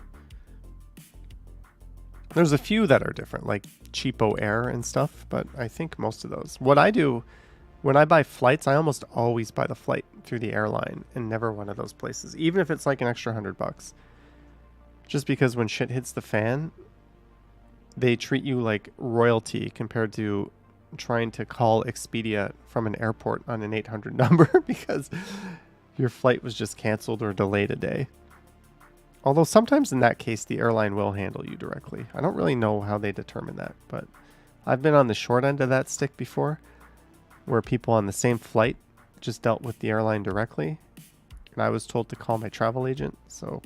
Speaker 1: There's a few that are different, like Cheapo Air and stuff, but I think most of those. What I do when I buy flights, I almost always buy the flight through the airline and never one of those places, even if it's like an extra $100. Just because when shit hits the fan, they treat you like royalty compared to trying to call Expedia from an airport on an 800 number because your flight was just canceled or delayed a day. Although sometimes in that case, the airline will handle you directly. I don't really know how they determine that, but I've been on the short end of that stick before, where people on the same flight just dealt with the airline directly, and I was told to call my travel agent. So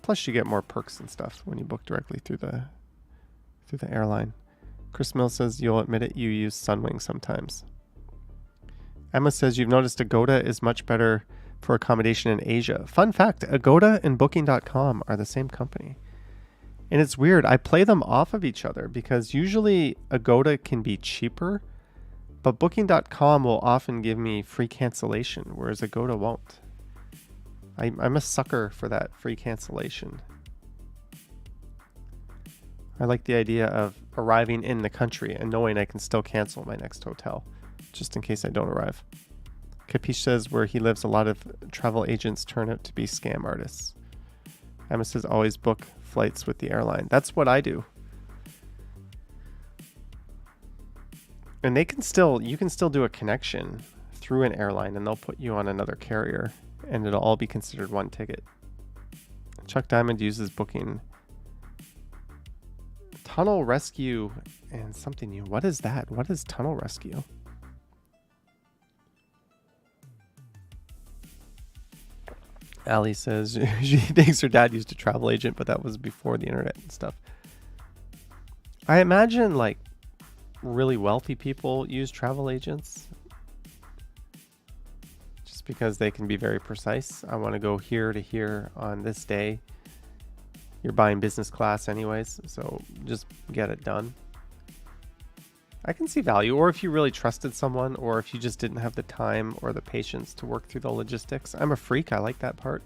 Speaker 1: plus you get more perks and stuff when you book directly through the airline. Chris Mill says you'll admit it, you use Sunwing sometimes. Emma says you've noticed Agoda is much better for accommodation in Asia. Fun fact, Agoda and Booking.com are the same company. And it's weird, I play them off of each other because usually Agoda can be cheaper, but Booking.com will often give me free cancellation, whereas Agoda won't. I'm a sucker for that free cancellation. I like the idea of arriving in the country and knowing I can still cancel my next hotel, just in case I don't arrive. Capiche says where he lives, a lot of travel agents turn out to be scam artists. Emma says always book flights with the airline. That's what I do. And you can still do a connection through an airline and they'll put you on another carrier and it'll all be considered one ticket. Chuck Diamond uses Booking. Tunnel Rescue and something new. What is that? What is Tunnel Rescue? Allie says she thinks her dad used a travel agent, but that was before the internet and stuff. I imagine like really wealthy people use travel agents just because they can be very precise. I want to go here to here on this day. You're buying business class anyways, so just get it done. I can see value, or if you really trusted someone, or if you just didn't have the time or the patience to work through the logistics. I'm a freak, I like that part.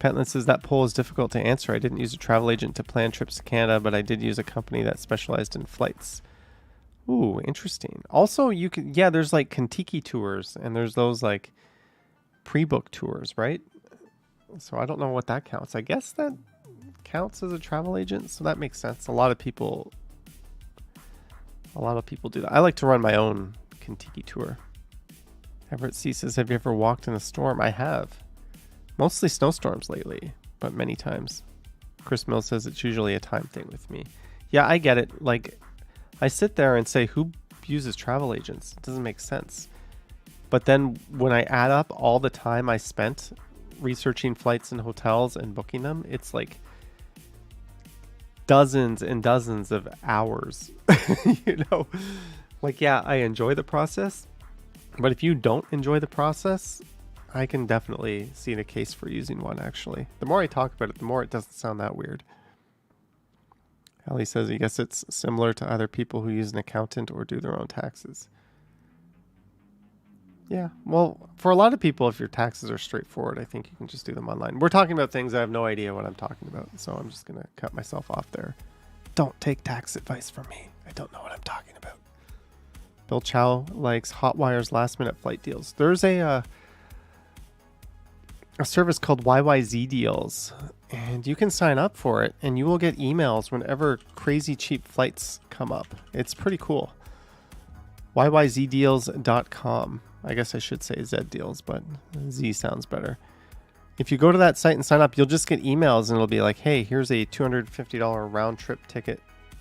Speaker 1: Pentland says that poll is difficult to answer. I didn't use a travel agent to plan trips to Canada, but I did use a company that specialized in flights. Ooh, interesting. Also, you can, yeah, there's like Kentucky tours and there's those like pre-book tours, right? So I don't know what that counts. I guess that counts as a travel agent, so that makes sense. A lot of people do that. I like to run my own Kentucky tour. Everett C says, have you ever walked in a storm? I have. Mostly snowstorms lately, but many times. Chris Mills says it's usually a time thing with me. Yeah, I get it. Like, I sit there and say, who uses travel agents? It doesn't make sense. But then when I add up all the time I spent researching flights and hotels and booking them, it's like dozens and dozens of hours. You know, like, yeah, I enjoy the process, but if you don't enjoy the process, I can definitely see the case for using one, actually. The more I talk about it, the more it doesn't sound that weird. Ellie says, I guess it's similar to other people who use an accountant or do their own taxes. Yeah, well, for a lot of people, if your taxes are straightforward, I think you can just do them online. We're talking about things I have no idea what I'm talking about, so I'm just going to cut myself off there. Don't take tax advice from me. I don't know what I'm talking about. Bill Chow likes Hotwire's last-minute flight deals. There's a service called YYZ Deals, and you can sign up for it, and you will get emails whenever crazy cheap flights come up. It's pretty cool. YYZdeals.com. I guess I should say Z Deals, but Z sounds better. If you go to that site and sign up, you'll just get emails, and it'll be like, hey, here's a $250 round-trip ticket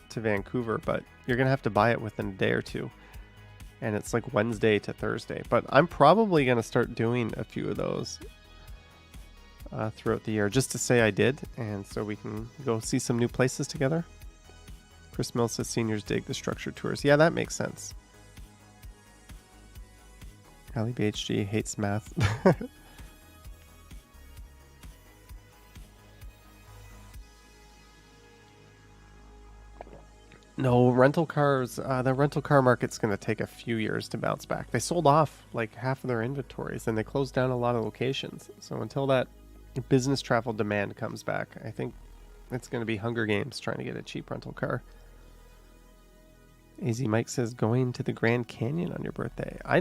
Speaker 1: to Vancouver, but you're going to have to buy it within a day or two. And it's like Wednesday to Thursday. But I'm probably going to start doing a few of those throughout the year, just to say I did, and so we can go see some new places together. Chris Mills says seniors dig the structured tours. Yeah, that makes sense. Ali BHG hates math. No, rental cars, the rental car market's going to take a few years to bounce back. They sold off like half of their inventories and they closed down a lot of locations. So until that business travel demand comes back, I think it's going to be Hunger Games trying to get a cheap rental car. AZ Mike says, going to the Grand Canyon on your birthday. I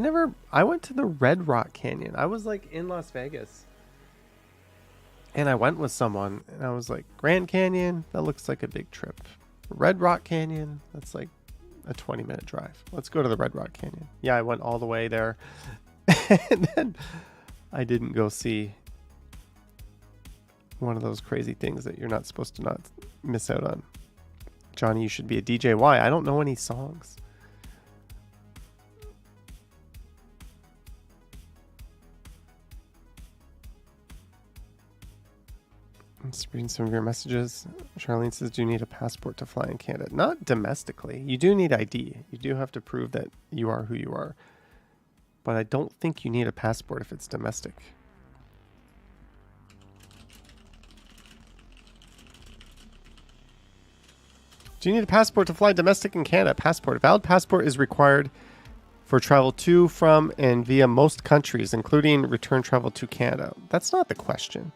Speaker 1: went to the Red Rock Canyon. I was like in Las Vegas. And I went with someone and I was like, Grand Canyon, that looks like a big trip. Red Rock Canyon, that's like a 20-minute drive. Let's go to the Red Rock Canyon. Yeah, I went all the way there. And then I didn't go see one of those crazy things that you're not supposed to not miss out on. Johnny, you should be a DJ. Why? I don't know any songs. I'm just reading some of your messages. Charlene says, do you need a passport to fly in Canada? Not domestically. You do need ID. You do have to prove that you are who you are. But I don't think you need a passport if it's domestic. Do you need a passport to fly domestic in Canada? Passport. A valid passport is required for travel to, from, and via most countries, including return travel to Canada. That's not the question.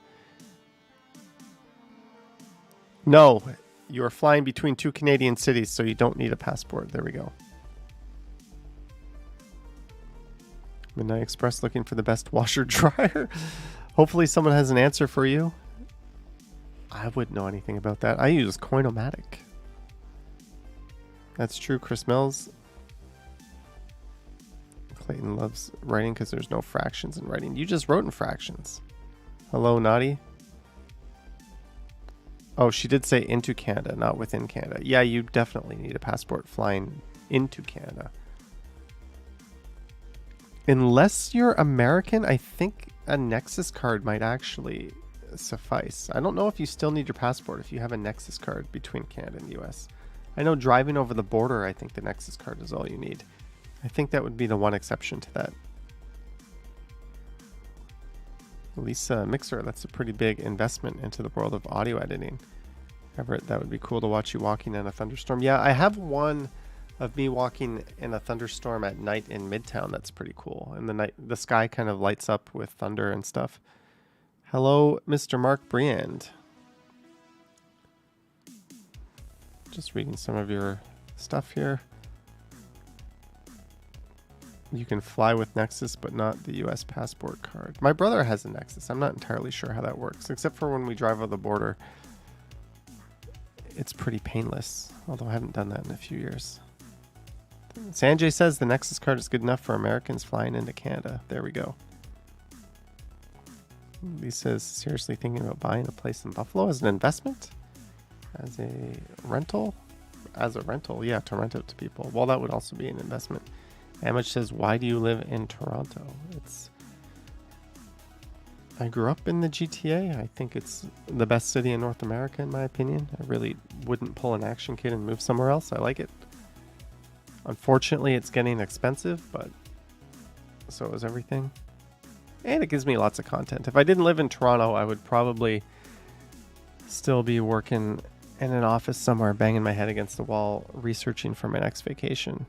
Speaker 1: No, you are flying between two Canadian cities, so you don't need a passport. There we go. Midnight Express looking for the best washer dryer. Hopefully someone has an answer for you. I wouldn't know anything about that. I use Coinomatic. That's true, Chris Mills. Clayton loves writing because there's no fractions in writing. You just wrote in fractions. Hello, Naughty. Oh, she did say into Canada, not within Canada. Yeah, you definitely need a passport flying into Canada. Unless you're American, I think a Nexus card might actually suffice. I don't know if you still need your passport if you have a Nexus card between Canada and the US. I know driving over the border, I think the Nexus card is all you need. I think that would be the one exception to that. Lisa Mixer, that's a pretty big investment into the world of audio editing. Everett, that would be cool to watch you walking in a thunderstorm. Yeah, I have one of me walking in a thunderstorm at night in Midtown. That's pretty cool. And the sky kind of lights up with thunder and stuff. Hello, Mr. Mark Briand. Just reading some of your stuff here. You can fly with Nexus, but not the US passport card. My brother has a Nexus. I'm not entirely sure how that works, except for when we drive over the border. It's pretty painless, although I haven't done that in a few years. Sanjay says the Nexus card is good enough for Americans flying into Canada. There we go. Lee says, seriously thinking about buying a place in Buffalo as an investment? As a rental? As a rental, yeah, to rent out to people. Well, that would also be an investment. Amage says, why do you live in Toronto? I grew up in the GTA. I think it's the best city in North America, in my opinion. I really wouldn't pull an action kid and move somewhere else. I like it. Unfortunately, it's getting expensive, but so is everything. And it gives me lots of content. If I didn't live in Toronto, I would probably still be working in an office somewhere, banging my head against the wall, researching for my next vacation.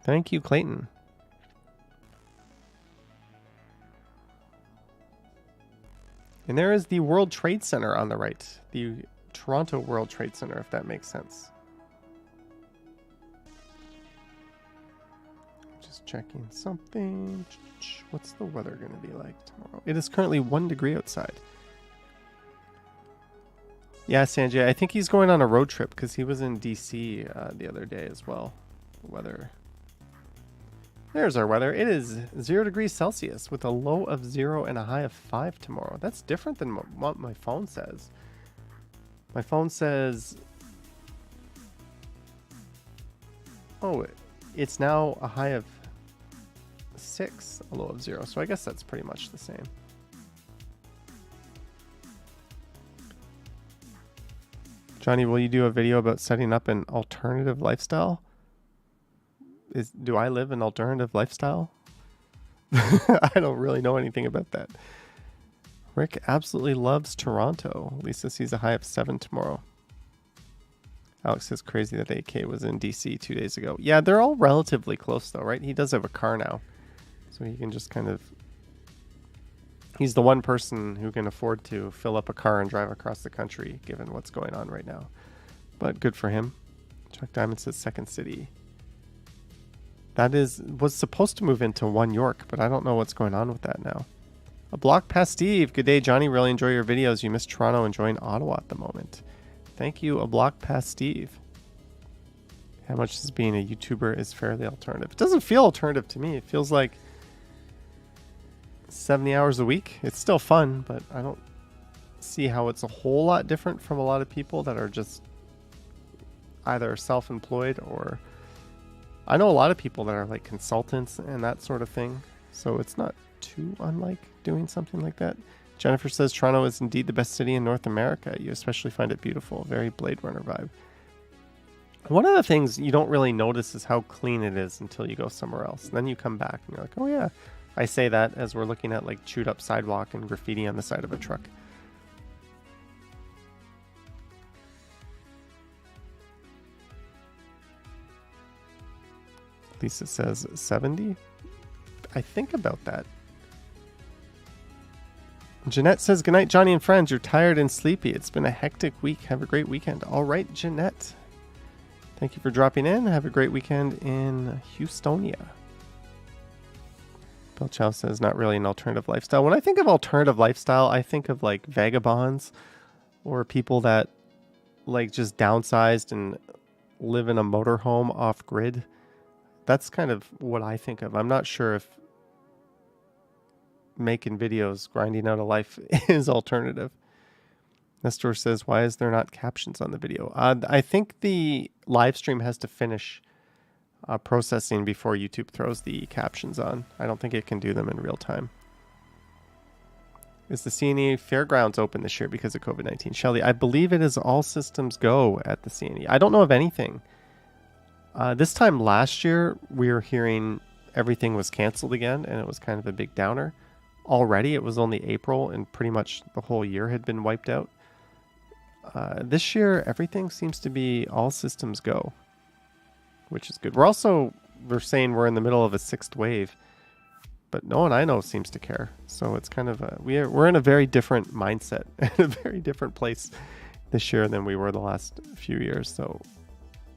Speaker 1: Thank you, Clayton. And there is the World Trade Center on the right. The Toronto World Trade Center, if that makes sense. Just checking something. What's the weather going to be like tomorrow? It is currently 1 degree outside. Yeah, Sanjay, I think he's going on a road trip because he was in DC the other day as well. Weather. There's our weather. It is 0 degrees Celsius with a low of 0 and a high of 5 tomorrow. That's different than what my phone says. My phone says, oh, it's now a high of 6, a low of 0. So I guess that's pretty much the same. Johnny, will you do a video about setting up an alternative lifestyle? Do I live an alternative lifestyle? I don't really know anything about that. Rick absolutely loves Toronto. Lisa sees a high of 7 tomorrow. Alex says crazy that AK was in DC 2 days ago. Yeah, they're all relatively close though, right? He does have a car now. So he can just kind of... He's the one person who can afford to fill up a car and drive across the country, given what's going on right now. But good for him. Chuck Diamond says second city. That was supposed to move into One York, but I don't know what's going on with that now. A block past Steve. Good day, Johnny. Really enjoy your videos. You miss Toronto, enjoying Ottawa at the moment. Thank you, a block past Steve. How much is being a YouTuber is fairly alternative? It doesn't feel alternative to me. It feels like 70 hours a week. It's still fun, but I don't see how it's a whole lot different from a lot of people that are just either self-employed or... I know a lot of people that are like consultants and that sort of thing, so it's not too unlike doing something like that. Jennifer says Toronto is indeed the best city in North America. You especially find it beautiful. Very Blade Runner vibe. One of the things you don't really notice is how clean it is until you go somewhere else. And then you come back and you're like, oh yeah. I say that as we're looking at like chewed up sidewalk and graffiti on the side of a truck. Lisa says 70. I think about that. Jeanette says, good night, Johnny and friends. You're tired and sleepy. It's been a hectic week. Have a great weekend. All right, Jeanette. Thank you for dropping in. Have a great weekend in Houstonia. Bill Chow says, not really an alternative lifestyle. When I think of alternative lifestyle, I think of like vagabonds or people that like just downsized and live in a motorhome off grid. That's kind of what I think of. I'm not sure if making videos, grinding out a life is alternative. Nestor says, why is there not captions on the video? I think the live stream has to finish processing before YouTube throws the captions on. I don't think it can do them in real time. Is the CNE Fairgrounds open this year because of COVID-19? Shelly, I believe it is all systems go at the CNE. I don't know of anything. This time last year, we were hearing everything was canceled again, and it was kind of a big downer. Already, it was only April, and pretty much the whole year had been wiped out. This year, everything seems to be all systems go, which is good. We're saying we're in the middle of a 6th wave. but no one I know seems to care. So it's kind of we're in a very different mindset, a very different place this year than we were the last few years. So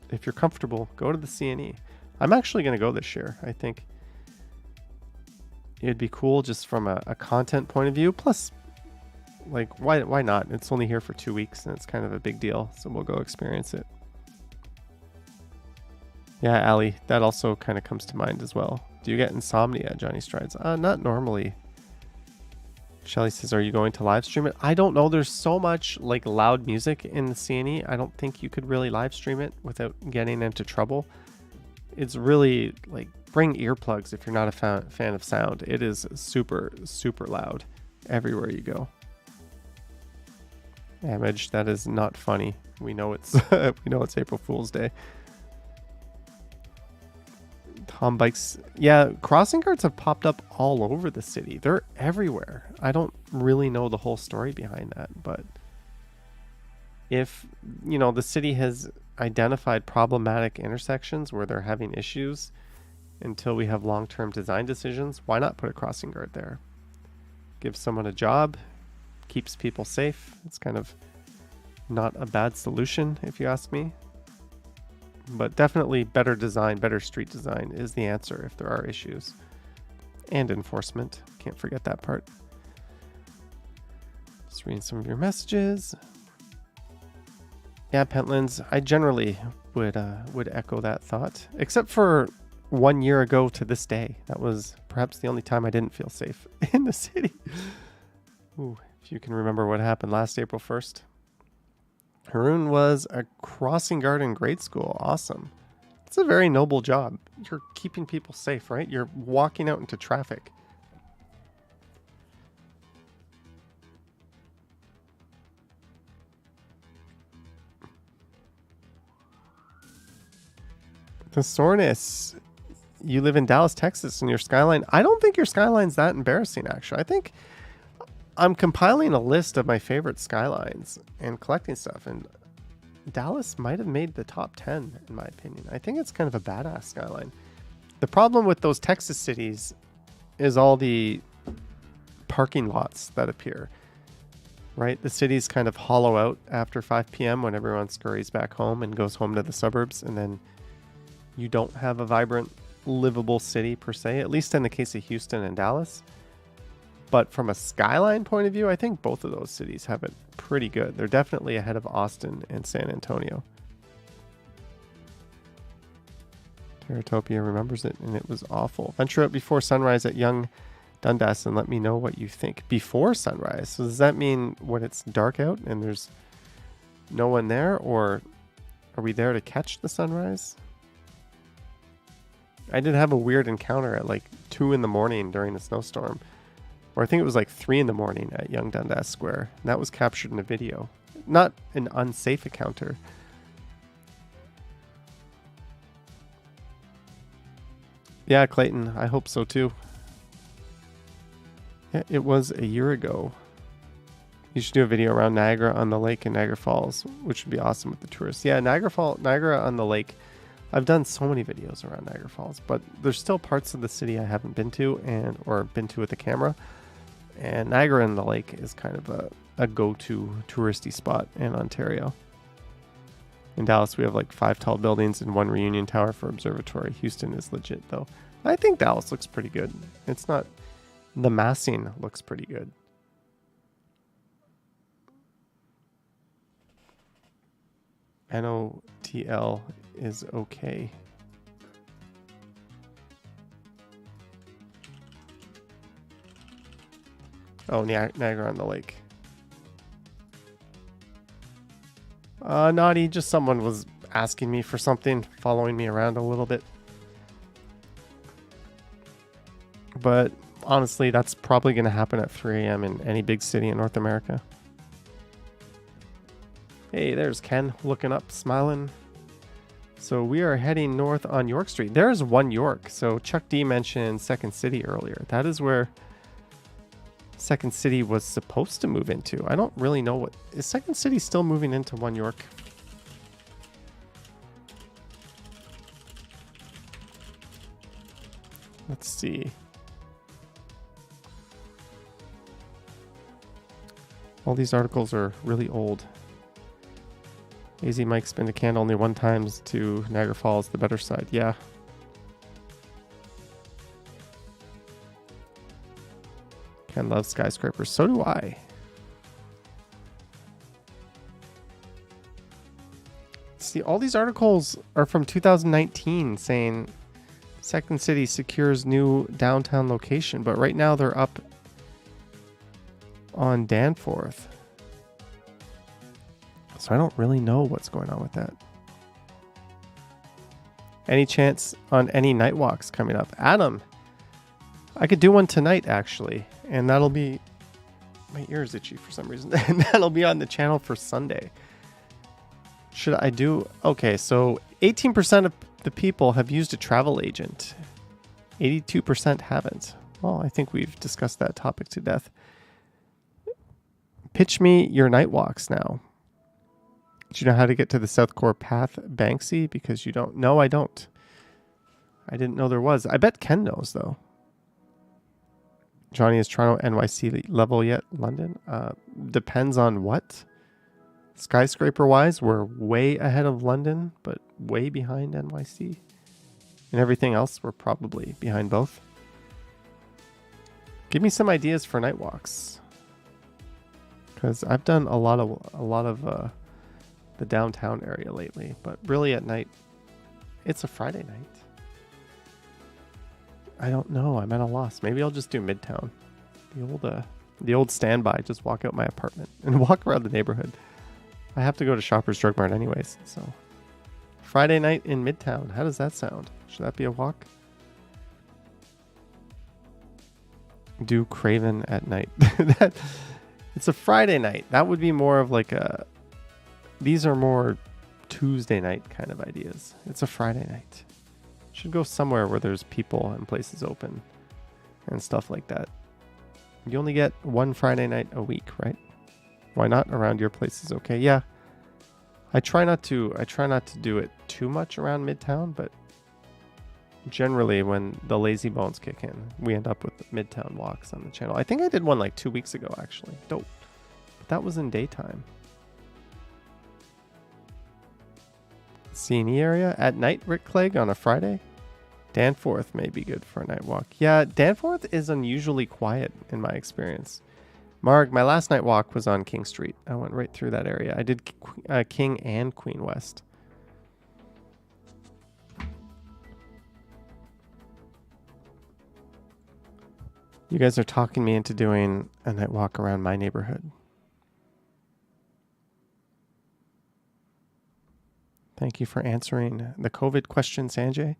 Speaker 1: if you're comfortable, go to the CNE. I'm actually going to go this year. I think it'd be cool just from a content point of view. Plus, like, why not? It's only here for 2 weeks and it's kind of a big deal. So we'll go experience it. Yeah, Ali, that also kind of comes to mind as well. Do you get insomnia, Johnny Strides? Not normally. Shelly says, are you going to live stream it? I don't know. There's so much like loud music in the CNE. I don't think you could really live stream it without getting into trouble. It's really like, bring earplugs if you're not a fan of sound. It is super, super loud everywhere you go. Image, that is not funny. We know it's April Fool's Day. Tom bikes, yeah, crossing guards have popped up all over the city. They're everywhere. I don't really know the whole story behind that, but if the city has identified problematic intersections where they're having issues, until we have long-term design decisions, why not put a crossing guard there? Give someone a job, keeps people safe. It's kind of not a bad solution if you ask me. But definitely better design, better street design is the answer if there are issues. And enforcement. Can't forget that part. Just reading some of your messages. Yeah, Pentlands, I generally would echo that thought. Except for 1 year ago to this day. That was perhaps the only time I didn't feel safe in the city. Ooh, if you can remember what happened last April 1st. Haroon was a crossing guard in grade school. Awesome. It's a very noble job. You're keeping people safe, right? You're walking out into traffic. The Soreness, you live in Dallas, Texas, and your skyline. I don't think your skyline's that embarrassing, actually. I think I'm compiling a list of my favorite skylines and collecting stuff, and Dallas might have made the top 10 in my opinion. I think it's kind of a badass skyline. The problem with those Texas cities is all the parking lots that appear, right? The cities kind of hollow out after 5 p.m. when everyone scurries back home and goes home to the suburbs, and then you don't have a vibrant, livable city per se, at least in the case of Houston and Dallas. But from a skyline point of view, I think both of those cities have it pretty good. They're definitely ahead of Austin and San Antonio. Teratopia remembers it, and it was awful. Venture out before sunrise at Young Dundas and let me know what you think. Before sunrise? So does that mean when it's dark out and there's no one there? Or are we there to catch the sunrise? I did have a weird encounter at like 2 in the morning during a snowstorm. Or I think it was like 3 in the morning at Young Dundas Square. And that was captured in a video. Not an unsafe encounter. Yeah, Clayton, I hope so too. Yeah, it was a year ago. You should do a video around Niagara on the Lake and Niagara Falls, which would be awesome with the tourists. Yeah, Niagara on the Lake. I've done so many videos around Niagara Falls, but there's still parts of the city I haven't been to or been to with the camera. And Niagara on the Lake is kind of a go-to touristy spot in Ontario. In Dallas, we have like 5 tall buildings and 1 reunion tower for observatory. Houston is legit, though. I think Dallas looks pretty good. It's not... The massing looks pretty good. NOTL is okay. Oh, Niagara on the Lake. Naughty, just someone was asking me for something, following me around a little bit. But honestly, that's probably going to happen at 3 a.m. in any big city in North America. Hey, there's Ken looking up, smiling. So we are heading north on York Street. There's 1 York. So Chuck D mentioned Second City earlier. That is where Second City was supposed to move into. I don't really know what... Is Second City still moving into 1 York? Let's see. All these articles are really old. AZ Mike spin a candle only one times to Niagara Falls, the better side. Yeah. Ken loves skyscrapers. So do I. See, all these articles are from 2019 saying Second City secures new downtown location, but right now they're up on Danforth. So I don't really know what's going on with that. Any chance on any night walks coming up? Adam, I could do one tonight actually, and that'll be, my ear is itchy for some reason, and that'll be on the channel for Sunday. Should I do, okay, so 18% of the people have used a travel agent. 82% haven't. Well, I think we've discussed that topic to death. Pitch me your night walks now. Do you know how to get to the South Core Path, Banksy? Because you don't. No, I don't. I didn't know there was. I bet Ken knows, though. Johnny, is Toronto NYC level yet? London? Depends on what. Skyscraper-wise, we're way ahead of London, but way behind NYC. And everything else, we're probably behind both. Give me some ideas for night walks. Because I've done a lot of the downtown area lately, but really at night, it's a Friday night. I don't know. I'm at a loss. Maybe I'll just do Midtown. The old standby. Just walk out my apartment and walk around the neighborhood. I have to go to Shoppers Drug Mart anyways, so. Friday night in Midtown. How does that sound? Should that be a walk? Do Craven at night. It's a Friday night. That would be more of like a... These are more Tuesday night kind of ideas. It's a Friday night. Should go somewhere where there's people and places open and stuff like that. You only get one Friday night a week, right? Why not? Around your place is okay. Yeah. I try not to do it too much around Midtown, but generally when the lazy bones kick in, we end up with Midtown walks on the channel. I think I did one like 2 weeks ago, actually. Dope. But that was in daytime. C&E area at night, Rick Clegg, on a Friday. Danforth may be good for a night walk. Yeah, Danforth is unusually quiet in my experience. Marg, my last night walk was on King Street. I went right through that area. I did King and Queen West. You guys are talking me into doing a night walk around my neighborhood. Thank you for answering the COVID question, Sanjay.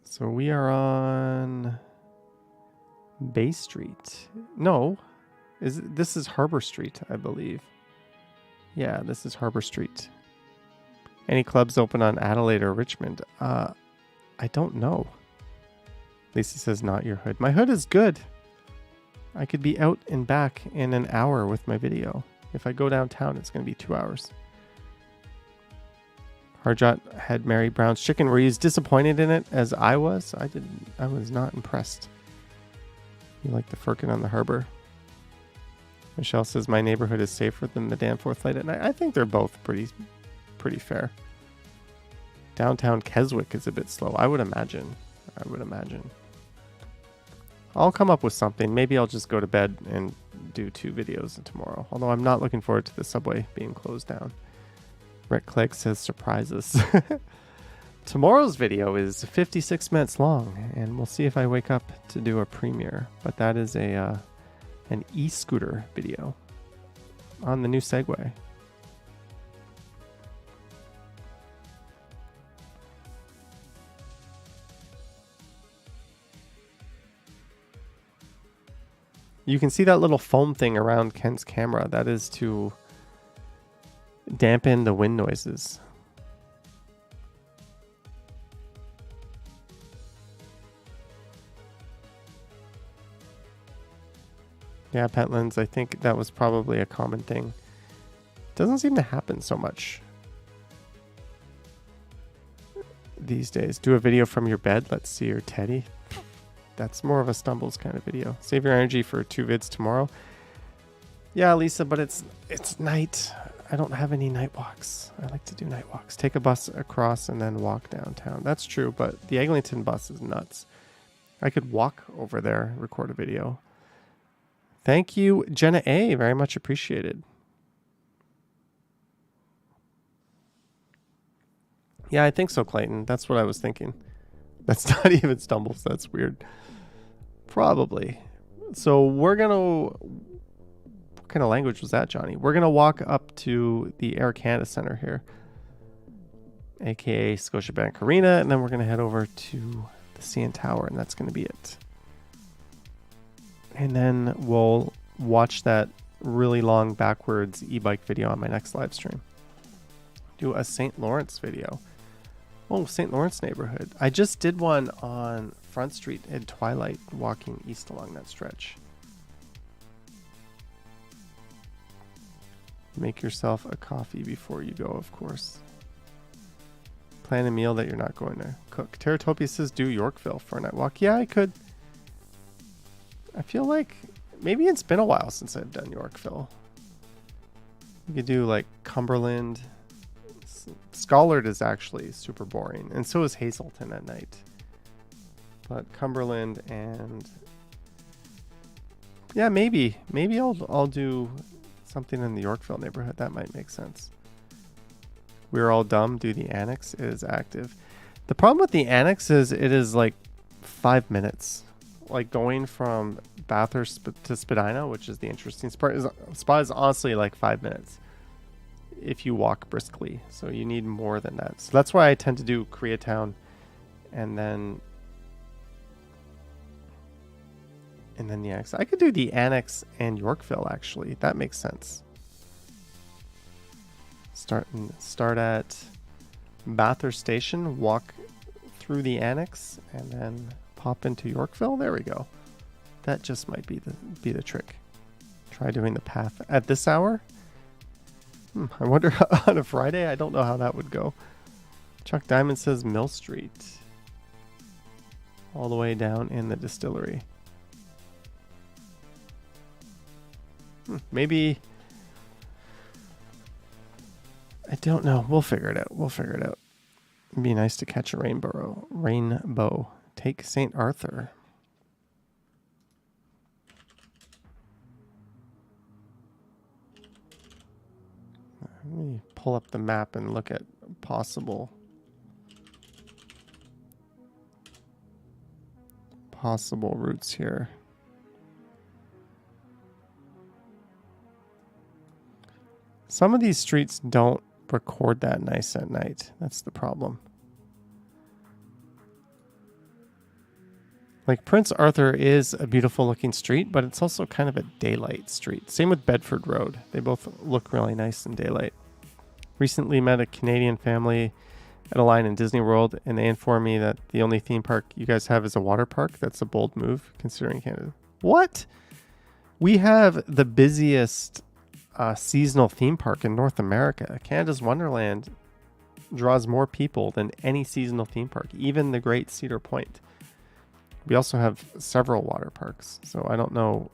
Speaker 1: So we are on Bay Street. No, this is Harbor Street, I believe. Yeah, this is Harbor Street. Any clubs open on Adelaide or Richmond? I don't know. Lisa says not your hood. My hood is good. I could be out and back in an hour with my video. If I go downtown, it's going to be 2 hours. Harjot had Mary Brown's chicken. Were you as disappointed in it as I was? I was not impressed. You like the firkin on the harbor? Michelle says my neighborhood is safer than the Danforth light at night. I think they're both pretty fair. Downtown Keswick is a bit slow. I would imagine. I'll come up with something. Maybe I'll just go to bed and do 2 videos tomorrow. Although I'm not looking forward to the subway being closed down. Rick Clegg says surprises. Tomorrow's video is 56 minutes long, and we'll see if I wake up to do a premiere. But that is an e-scooter video on the new Segway. You can see that little foam thing around Ken's camera. That is to dampen the wind noises. Yeah, Petlands, I think that was probably a common thing. Doesn't seem to happen so much these days. Do a video from your bed. Let's see your teddy. That's more of a stumbles kind of video. Save your energy for 2 vids tomorrow. Yeah, Lisa, but it's night. I don't have any night walks. I like to do night walks. Take a bus across and then walk downtown. That's true, but the Eglinton bus is nuts. I could walk over there, record a video. Thank you, Jenna A. Very much appreciated. Yeah, I think so, Clayton. That's what I was thinking. That's not even stumbles. That's weird. Probably. So we're going to... What kind of language was that, Johnny? We're going to walk up to the Air Canada Centre here, aka Scotiabank Arena, and then we're going to head over to the CN Tower, and that's going to be it. And then we'll watch that really long backwards e-bike video on my next live stream. Do a St. Lawrence video. Oh, St. Lawrence neighborhood. I just did one on Front Street at twilight, walking east along that stretch. Make yourself a coffee before you go, of course. Plan a meal that you're not going to cook. Teratopia says do Yorkville for a night walk. Yeah, I could. I feel like maybe it's been a while since I've done Yorkville. You could do like Cumberland. Schollard is actually super boring, and so is Hazelton at night. But Cumberland and yeah, maybe I'll do something in the Yorkville neighborhood. That might make sense. We're all dumb. Do the annex. It is active. The problem with the annex is it is like 5 minutes. Like going from Bathurst to Spadina, which is the interesting spot, is honestly like 5 minutes if you walk briskly. So you need more than that. So that's why I tend to do Koreatown and then the annex. I could do the annex and Yorkville actually. That makes sense. Start at Bathurst Station, walk through the annex, and then pop into Yorkville. There we go. That just might be the trick. Try doing the path at this hour. I wonder on a Friday. I don't know how that would go. Chuck Diamond says Mill Street, all the way down in the distillery. Maybe. I don't know. We'll figure it out. It'd be nice to catch a rainbow. Take St. Arthur. Let me pull up the map and look at possible routes here. Some of these streets don't record that nice at night. That's the problem. Like Prince Arthur is a beautiful looking street, but it's also kind of a daylight street. Same with Bedford Road. They both look really nice in daylight. Recently met a Canadian family at a line in Disney World, and they informed me that the only theme park you guys have is a water park. That's a bold move considering Canada. What? We have the busiest seasonal theme park in North America. Canada's Wonderland draws more people than any seasonal theme park, even the Great Cedar Point. We also have several water parks, so I don't know.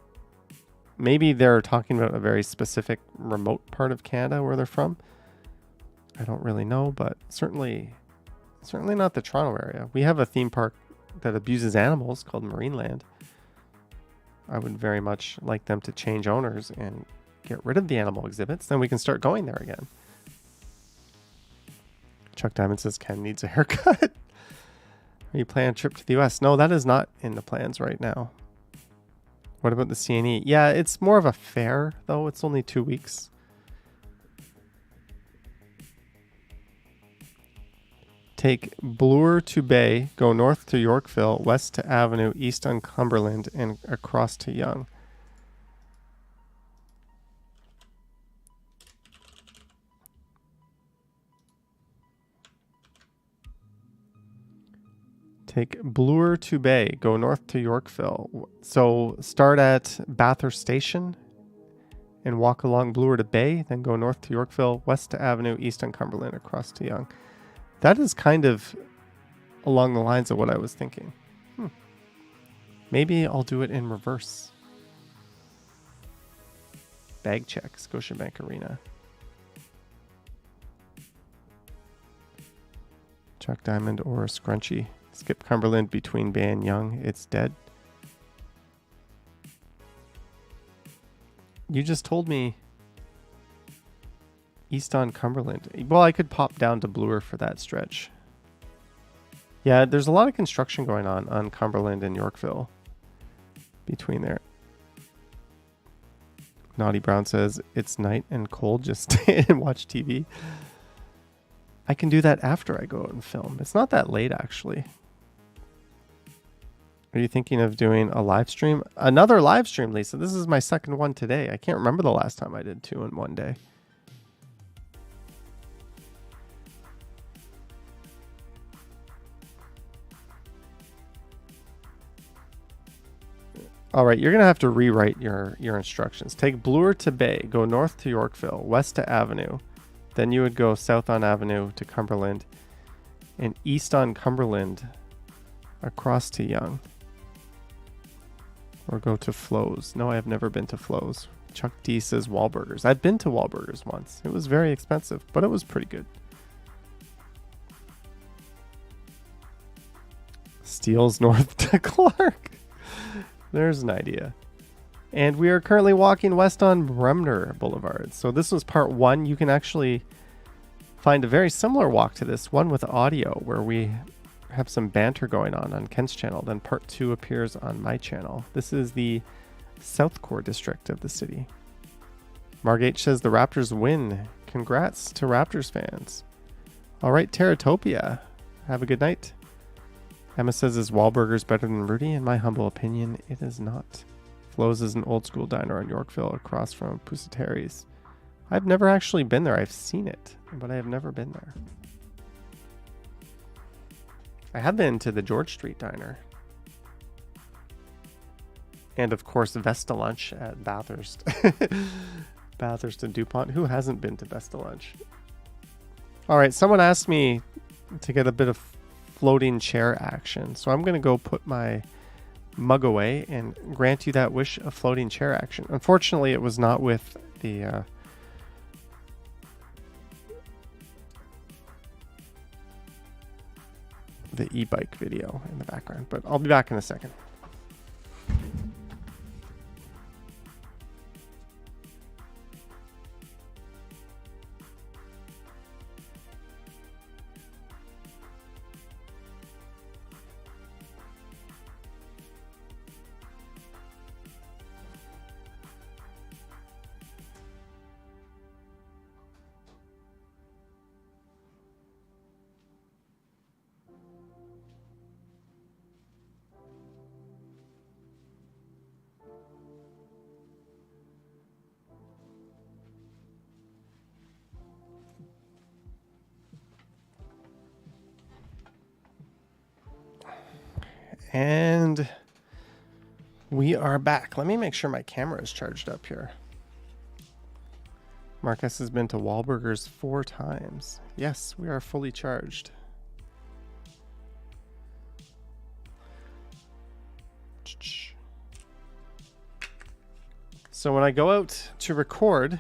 Speaker 1: Maybe they're talking about a very specific remote part of Canada where they're from. I don't really know, but certainly not the Toronto area. We have a theme park that abuses animals called Marineland. I would very much like them to change owners and get rid of the animal exhibits. Then we can start going there again. Chuck Diamond says Ken needs a haircut. Are you planning a trip to the US? No, that is not in the plans right now. What about the CNE? Yeah, it's more of a fair, though. It's only 2 weeks. Take Bloor to Bay, go north to Yorkville, west to Avenue, east on Cumberland, and across to Yonge. Take Bloor to Bay, go north to Yorkville. So start at Bathurst Station and walk along Bloor to Bay, then go north to Yorkville, west to Avenue, east on Cumberland, across to Yonge. That is kind of along the lines of what I was thinking. Maybe I'll do it in reverse. Bag check, Scotiabank Arena. Chuck Diamond or a scrunchie. Skip Cumberland between Bay and Young. It's dead. You just told me east on Cumberland. Well, I could pop down to Bloor for that stretch. Yeah, there's a lot of construction going on Cumberland and Yorkville between there. Naughty Brown says, it's night and cold, just stay and watch TV. I can do that after I go out and film. It's not that late, actually. Are you thinking of doing a live stream? Another live stream, Lisa. This is my second one today. I can't remember the last time I did 2 in one day. All right, you're going to have to rewrite your instructions. Take Bloor to Bay, go north to Yorkville, west to Avenue. Then you would go south on Avenue to Cumberland and east on Cumberland across to Young. Or go to Flo's. No, I have never been to Flo's. Chuck D says Wahlburgers. I've been to Wahlburgers once. It was very expensive, but it was pretty good. Steele's north to Clark. There's an idea. And we are currently walking west on Bremner Boulevard. So this was part 1. You can actually find a very similar walk to this one with audio where we have some banter going on Ken's channel. Then part 2 appears on my channel. This is the South Core district of the city. Margate says the Raptors win. Congrats to Raptors fans. All right, Terratopia. Have a good night. Emma says, is Wahlburgers better than Rudy? In my humble opinion, it is not. Flo's is an old school diner on Yorkville across from Pusateri's. I've never actually been there. I've seen it, but I have never been there. I have been to the George Street Diner. And of course, Vesta Lunch at Bathurst. Bathurst and DuPont. Who hasn't been to Vesta Lunch? All right, someone asked me to get a bit of floating chair action. So I'm going to go put my mug away and grant you that wish of floating chair action. Unfortunately, it was not with the e-bike video in the background, but I'll be back in a second. And we are back. Let me make sure my camera is charged up here. Marcus has been to Wahlburgers 4 times. Yes, we are fully charged. So when I go out to record...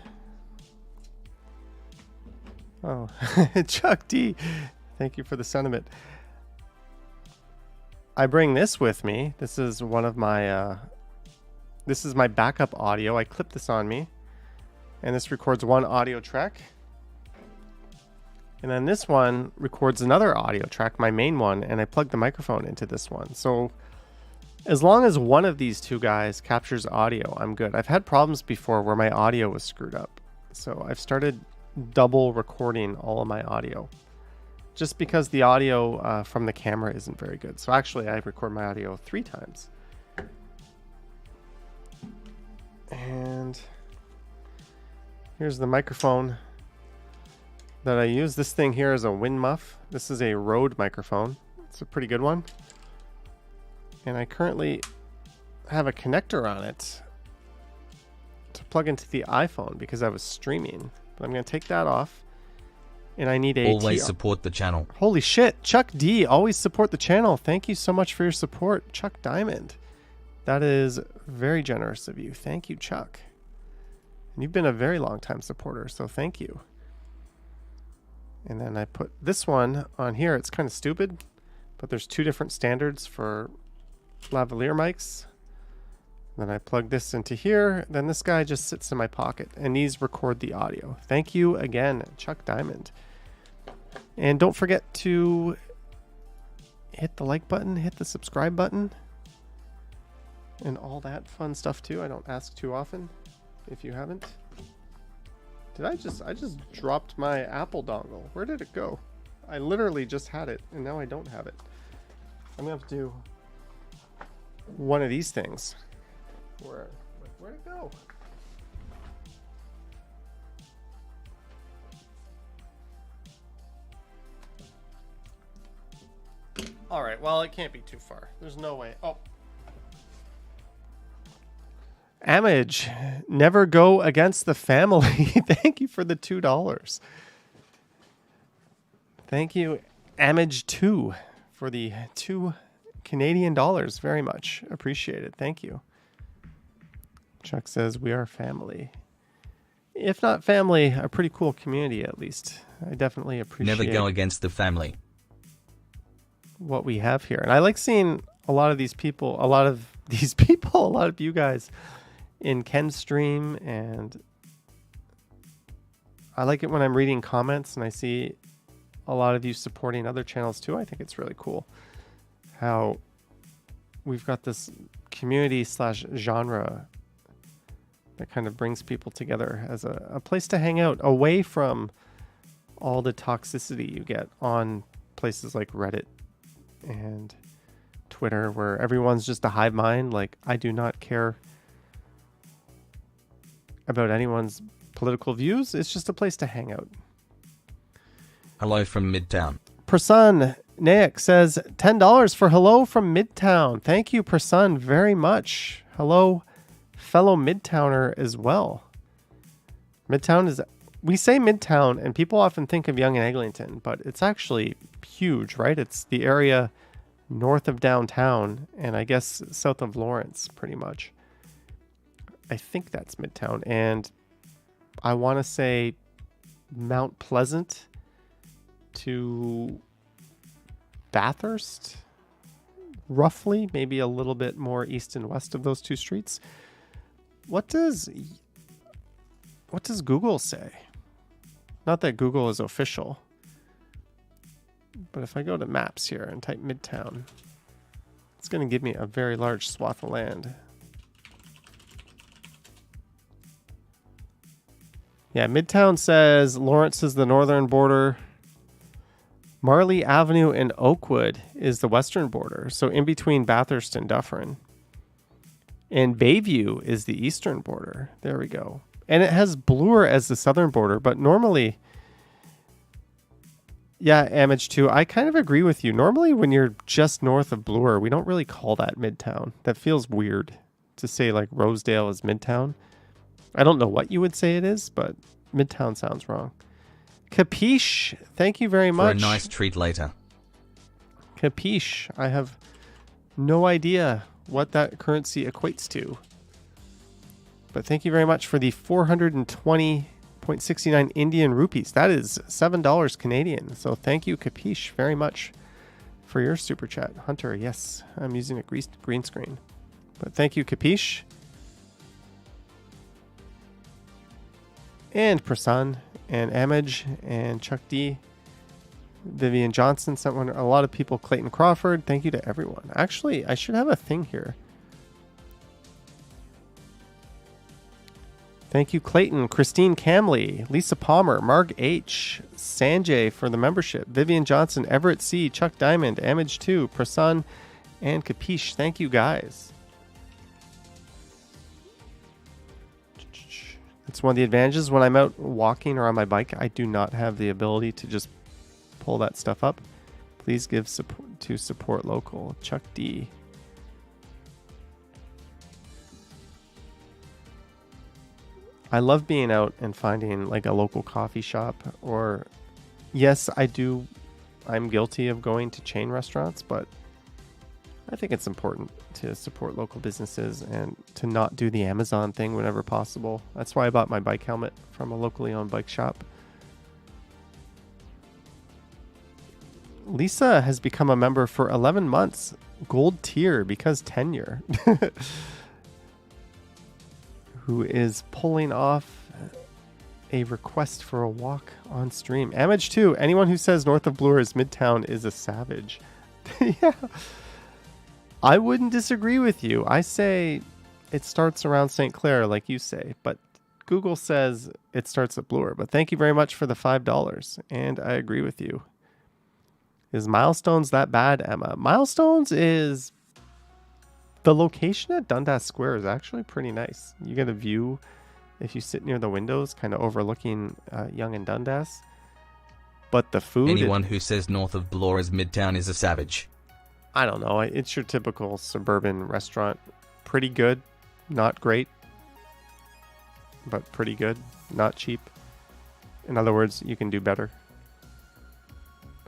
Speaker 1: Oh, Chuck D, thank you for the sentiment. I bring this with me. This is one of my, this is my backup audio. I clip this on me, and this records one audio track. And then this one records another audio track, my main one, and I plug the microphone into this one. So as long as one of these two guys captures audio, I'm good. I've had problems before where my audio was screwed up. So I've started double recording all of my audio, just because the audio from the camera isn't very good. So actually, I record my audio 3 times. And here's the microphone that I use. This thing here is a Winmuff. This is a Rode microphone. It's a pretty good one. And I currently have a connector on it to plug into the iPhone because I was streaming. But I'm going to take that off. And I need a
Speaker 2: always support the channel.
Speaker 1: Holy shit. Chuck D, always support the channel. Thank you so much for your support. Chuck Diamond. That is very generous of you. Thank you, Chuck. And you've been a very long time supporter, so thank you. And then I put this one on here. It's kind of stupid, but there's two different standards for lavalier mics. Then I plug this into here. Then this guy just sits in my pocket, and these record the audio. Thank you again, Chuck Diamond. And don't forget to hit the like button, hit the subscribe button, and all that fun stuff too. I don't ask too often if you haven't. I just dropped my Apple dongle. Where did it go? I literally just had it, and now I don't have it. I'm gonna have to do one of these things. Where'd it go? All right, well, it can't be too far. There's no way. Oh. Amage, never go against the family. Thank you for the $2. Thank you, Amage2, for the $2 Canadian. Very much appreciated. Thank you. Chuck says we are family. If not family, a pretty cool community at least. I definitely appreciate
Speaker 2: Never go against the family.
Speaker 1: What we have here. And I like seeing a lot of you guys in Ken's stream, and I like it when I'm reading comments and I see a lot of you supporting other channels too. I think it's really cool how we've got this community / genre that kind of brings people together as a place to hang out away from all the toxicity you get on places like Reddit and Twitter, where everyone's just a hive mind. Like, I do not care about anyone's political views. It's just a place to hang out.
Speaker 2: Hello from Midtown.
Speaker 1: Prasan Naik says $10 for hello from Midtown. Thank you, Prasan, very much. Hello, fellow Midtowner as well. Midtown is, we say Midtown and people often think of Yonge and Eglinton, but it's actually huge, right? It's the area north of downtown and I guess south of Lawrence, pretty much. I think that's Midtown. And I want to say Mount Pleasant to Bathurst, roughly, maybe a little bit more east and west of those two streets. What does Google say? Not that Google is official, but if I go to maps here and type Midtown, it's going to give me a very large swath of land. Yeah, Midtown says Lawrence is the northern border. Marley Avenue and Oakwood is the western border. So in between Bathurst and Dufferin. And Bayview is the eastern border. There we go. And it has Bloor as the southern border. But normally, yeah, Amage 2, I kind of agree with you. Normally when you're just north of Bloor, we don't really call that Midtown. That feels weird to say like Rosedale is Midtown. I don't know what you would say it is, but Midtown sounds wrong. Capiche, thank you very much.
Speaker 2: For a nice treat later.
Speaker 1: Capiche, I have no idea what that currency equates to. But thank you very much for the 420.69 Indian rupees. That is $7 Canadian. So thank you, Capiche, very much for your super chat. Hunter, yes, I'm using a green screen. But thank you, Capiche. And Prasan, and Amage, and Chuck D. Vivian Johnson sent one. A lot of people. Clayton Crawford. Thank you to everyone. Actually, I should have a thing here. Thank you, Clayton, Christine Camley, Lisa Palmer, Marg H, Sanjay for the membership, Vivian Johnson, Everett C, Chuck Diamond, Amage 2, Prasan, and Capiche. Thank you, guys. It's one of the advantages when I'm out walking or on my bike. I do not have the ability to just pull that stuff up. Please give support to support local. Chuck D. I love being out and finding like a local coffee shop, or yes, I'm guilty of going to chain restaurants, but I think it's important to support local businesses and to not do the Amazon thing whenever possible. That's why I bought my bike helmet from a locally owned bike shop. Lisa has become a member for 11 months. Gold tier because tenure. Who is pulling off a request for a walk on stream. Amage 2. Anyone who says north of Bloor is Midtown is a savage. Yeah. I wouldn't disagree with you. I say it starts around St. Clair, like you say, but Google says it starts at Bloor. But thank you very much for the $5, and I agree with you. Is Milestones that bad, Emma? Milestones is... The location at Dundas Square is actually pretty nice. You get a view if you sit near the windows, kind of overlooking Yonge and Dundas. But the food...
Speaker 2: Anyone who says north of Bloor is Midtown is a savage.
Speaker 1: I don't know. It's your typical suburban restaurant. Pretty good. Not great. But pretty good. Not cheap. In other words, you can do better.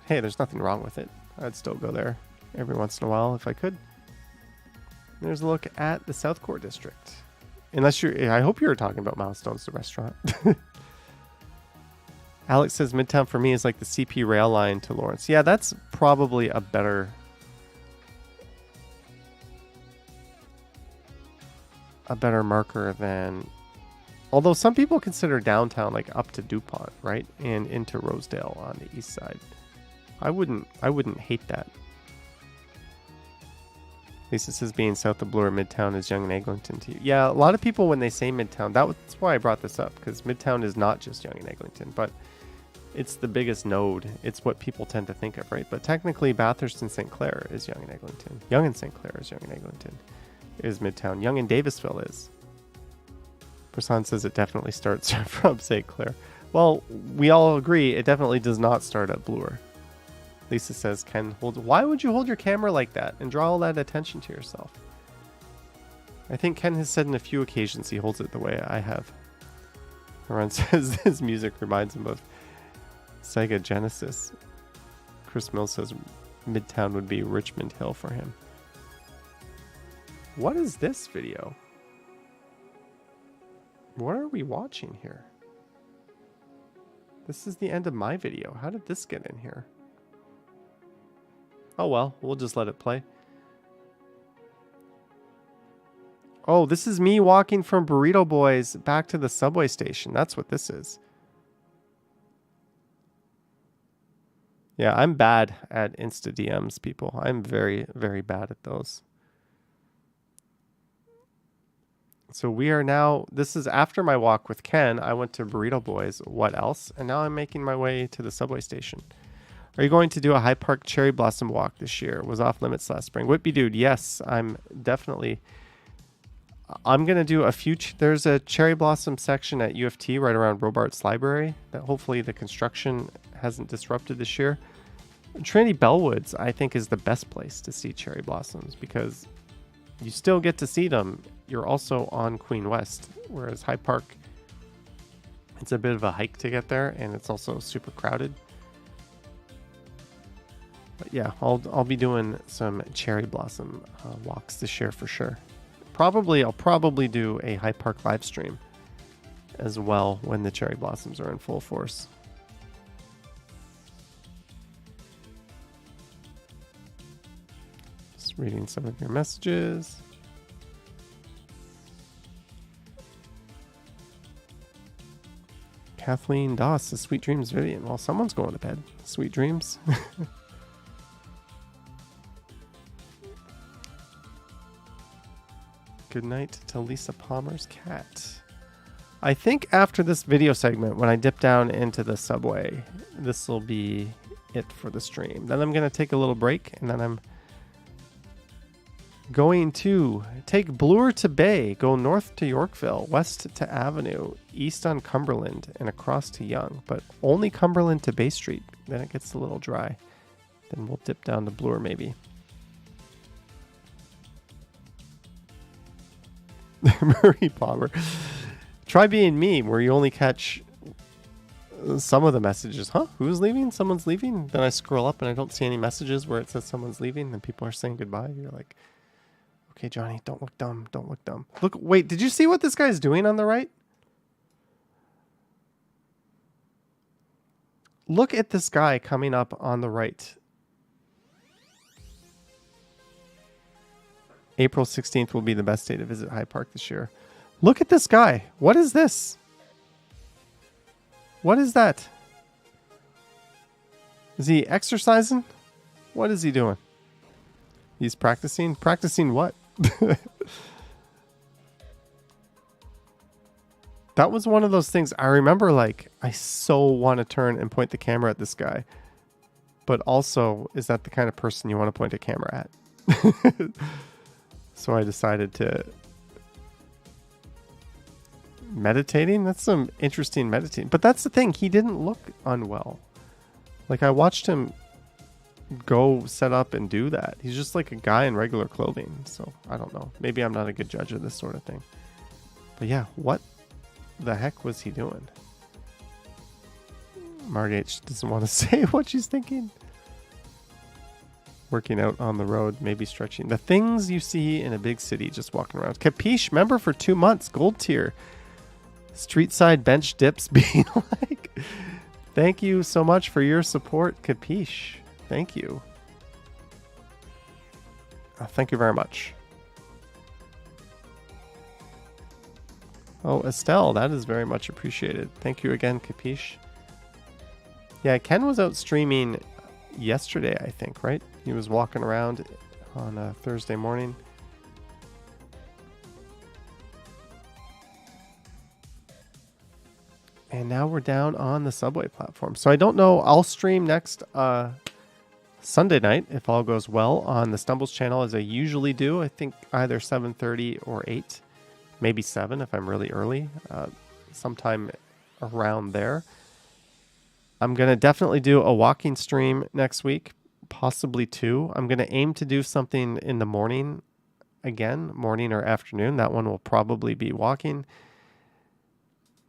Speaker 1: Hey, there's nothing wrong with it. I'd still go there every once in a while if I could. There's a look at the South Core District. Unless you're... I hope you're talking about Milestones, the restaurant. Alex says Midtown for me is like the CP rail line to Lawrence. Yeah, that's probably a better... marker than, although some people consider downtown like up to DuPont, right, and into Rosedale on the east side. I wouldn't hate that. Lisa says being south of Bloor, Midtown is Yonge and Eglinton to you. Yeah, a lot of people when they say Midtown, that's why I brought this up, because Midtown is not just Yonge and Eglinton, but it's the biggest node. It's what people tend to think of, right? But technically Bathurst and St. Clair is Yonge and Eglinton. Yonge and St. Clair is Yonge and Eglinton. Is Midtown. Yonge and Davisville is. Prasan says it definitely starts from St. Clair. Well, we all agree it definitely does not start at Bloor. Lisa says, Ken, why would you hold your camera like that and draw all that attention to yourself? I think Ken has said on a few occasions he holds it the way I have. Aaron says his music reminds him of Sega Genesis. Chris Mills says Midtown would be Richmond Hill for him. What is this video? What are we watching here? This is the end of my video. How did this get in here? Oh well, we'll just let it play. Oh, this is me walking from Burrito Boys back to the subway station. That's what this is. Yeah, I'm bad at Insta DMs, people. I'm very, very bad at those. So we are now, this is after my walk with Ken. I went to Burrito Boys. What else? And now I'm making my way to the subway station. Are you going to do a High Park Cherry Blossom walk this year? Was off limits last spring. Whitby Dude, yes, I'm going to do a few, there's a cherry blossom section at U of T right around Robarts Library that hopefully the construction hasn't disrupted this year. Trinity Bellwoods, I think, is the best place to see cherry blossoms because you still get to see them. You're also on Queen West, whereas Hyde Park, it's a bit of a hike to get there, and it's also super crowded. But yeah, I'll be doing some cherry blossom walks this year for sure. I'll probably do a Hyde Park live stream as well when the cherry blossoms are in full force. Just reading some of your messages. Kathleen Doss says, sweet dreams, Vivian. Well, someone's going to bed. Sweet dreams. Good night to Lisa Palmer's cat. I think after this video segment, when I dip down into the subway, this will be it for the stream. Then I'm going to take a little break, and then I'm going to take Bloor to Bay, go north to Yorkville, west to Avenue, east on Cumberland, and across to Yonge, but only Cumberland to Bay Street. Then it gets a little dry. Then we'll dip down to Bloor maybe. Murray Palmer. Try being me, where you only catch some of the messages, huh? Who's leaving? Someone's leaving? Then I scroll up and I don't see any messages where it says someone's leaving and people are saying goodbye. You're like, okay, Johnny, don't look dumb. Don't look dumb. Look, wait, did you see what this guy's doing on the right? Look at this guy coming up on the right. April 16th will be the best day to visit Hyde Park this year. Look at this guy. What is this? What is that? Is he exercising? What is he doing? He's practicing? Practicing what? That was one of those things. I remember, like, I so want to turn and point the camera at this guy. But also, is that the kind of person you want to point a camera at? So I decided to... Meditating? That's some interesting meditating. But that's the thing. He didn't look unwell. Like, I watched him go set up and do that. He's just like a guy in regular clothing. So, I don't know. Maybe I'm not a good judge of this sort of thing. But yeah, what the heck was he doing? Margate doesn't want to say what she's thinking. Working out on the road, maybe stretching. The things you see in a big city just walking around. Capiche, member for 2 months, gold tier. Street side bench dips being like... Thank you so much for your support, Capiche. Thank you. Thank you very much. Oh, Estelle, that is very much appreciated. Thank you again, Capiche. Yeah, Ken was out streaming yesterday, I think, right? He was walking around on a Thursday morning. And now we're down on the subway platform. So I don't know. I'll stream next Sunday night, if all goes well, on the Stumbles channel, as I usually do. I think either 7:30 or 8. Maybe 7 if I'm really early. Sometime around there. I'm going to definitely do a walking stream next week. Possibly 2. I'm going to aim to do something in the morning. Again, morning or afternoon. That one will probably be walking.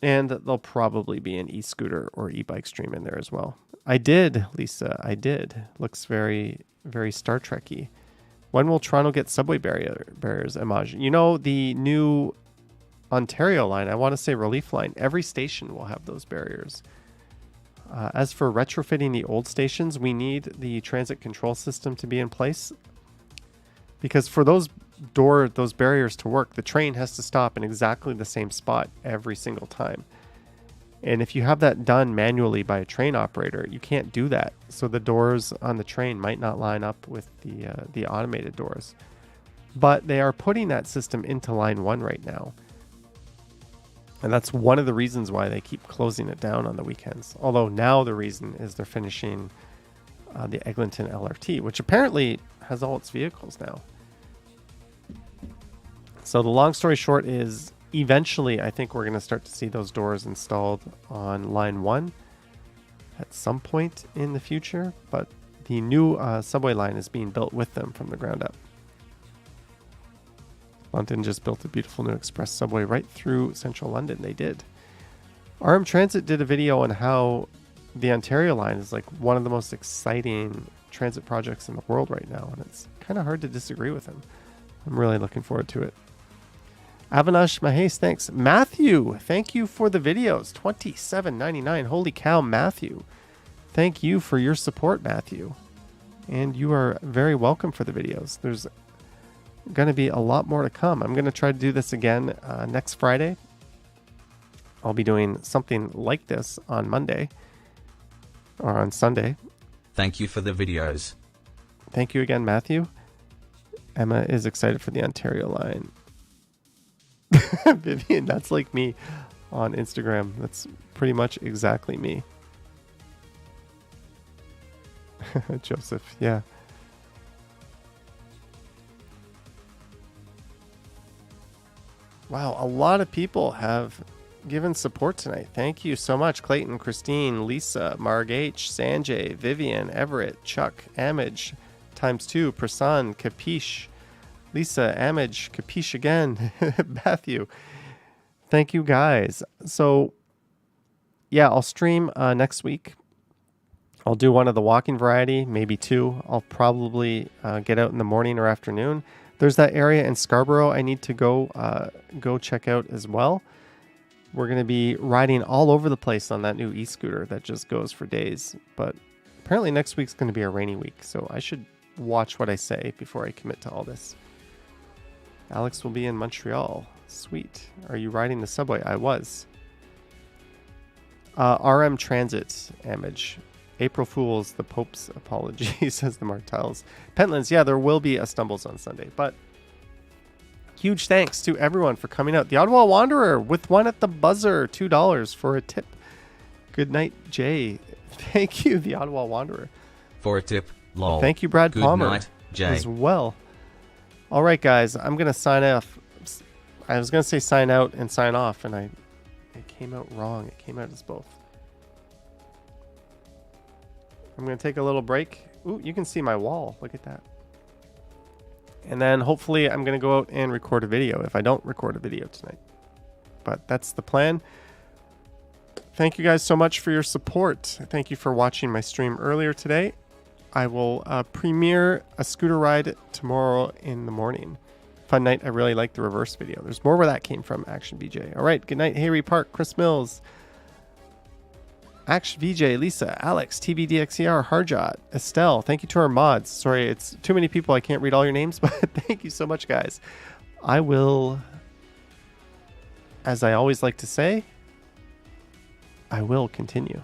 Speaker 1: And there'll probably be an e-scooter or e-bike stream in there as well. I did, Lisa. I did. Looks very, very Star Trek-y. When will Toronto get subway barriers, Imagine? You know, the new Ontario line, I want to say Relief line, every station will have those barriers. As for retrofitting the old stations, we need the transit control system to be in place. Because for those barriers to work, the train has to stop in exactly the same spot every single time. And if you have that done manually by a train operator, you can't do that. So the doors on the train might not line up with the automated doors. But they are putting that system into line 1 right now. And that's one of the reasons why they keep closing it down on the weekends. Although now the reason is they're finishing the Eglinton LRT, which apparently has all its vehicles now. So the long story short is eventually I think we're going to start to see those doors installed on line 1 at some point in the future. But the new subway line is being built with them from the ground up. London just built a beautiful new express subway right through central London. They did. RM Transit did a video on how the Ontario line is like one of the most exciting transit projects in the world right now. And it's kind of hard to disagree with him. I'm really looking forward to it. Avinash Mahesh, thanks. Matthew, thank you for the videos. $27.99. Holy cow, Matthew. Thank you for your support, Matthew. And you are very welcome for the videos. There's going to be a lot more to come. I'm going to try to do this again next Friday. I'll be doing something like this on Monday or on Sunday.
Speaker 2: Thank you for the videos.
Speaker 1: Thank you again, Matthew. Emma is excited for the Ontario line. Vivian, that's like me on Instagram. That's pretty much exactly me. Joseph, yeah. Wow, a lot of people have given support tonight. Thank you so much. Clayton, Christine, Lisa, Marg H, Sanjay, Vivian, Everett, Chuck, Amage, ×2, Prasan, Capiche, Lisa, Amage, Capiche again, Matthew. Thank you guys. So yeah, I'll stream next week. I'll do one of the walking variety, maybe two. I'll probably get out in the morning or afternoon. There's that area in Scarborough I need to go check out as well. We're going to be riding all over the place on that new e-scooter that just goes for days. But apparently next week's going to be a rainy week, so I should watch what I say before I commit to all this. Alex will be in Montreal. Sweet. Are you riding the subway? I was. RM Transit, Amage. April Fool's, the Pope's apology, says the Martels. Pentlands, yeah, there will be a Stumbles on Sunday. But huge thanks to everyone for coming out. The Ottawa Wanderer with one at the buzzer, $2 for a tip. Good night, Jay. Thank you, the Ottawa Wanderer.
Speaker 2: For a tip, lol.
Speaker 1: Thank you, Brad
Speaker 2: Good
Speaker 1: Palmer.
Speaker 2: night, Jay.
Speaker 1: As well. All right, guys, I'm going to sign off. I was going to say sign out and sign off, and it came out wrong. It came out as both. I'm going to take a little break. Ooh, you can see my wall. Look at that. And then hopefully I'm going to go out and record a video if I don't record a video tonight. But that's the plan. Thank you guys so much for your support. Thank you for watching my stream earlier today. I will premiere a scooter ride tomorrow in the morning. Fun night. I really like the reverse video. There's more where that came from, Action BJ. All right. Good night, Harry Park, Chris Mills, Action VJ, Lisa, Alex, TBDXER, Harjot, Estelle. Thank you to our mods. Sorry, it's too many people. I can't read all your names, but thank you so much, guys. I will, as I always like to say, I will continue.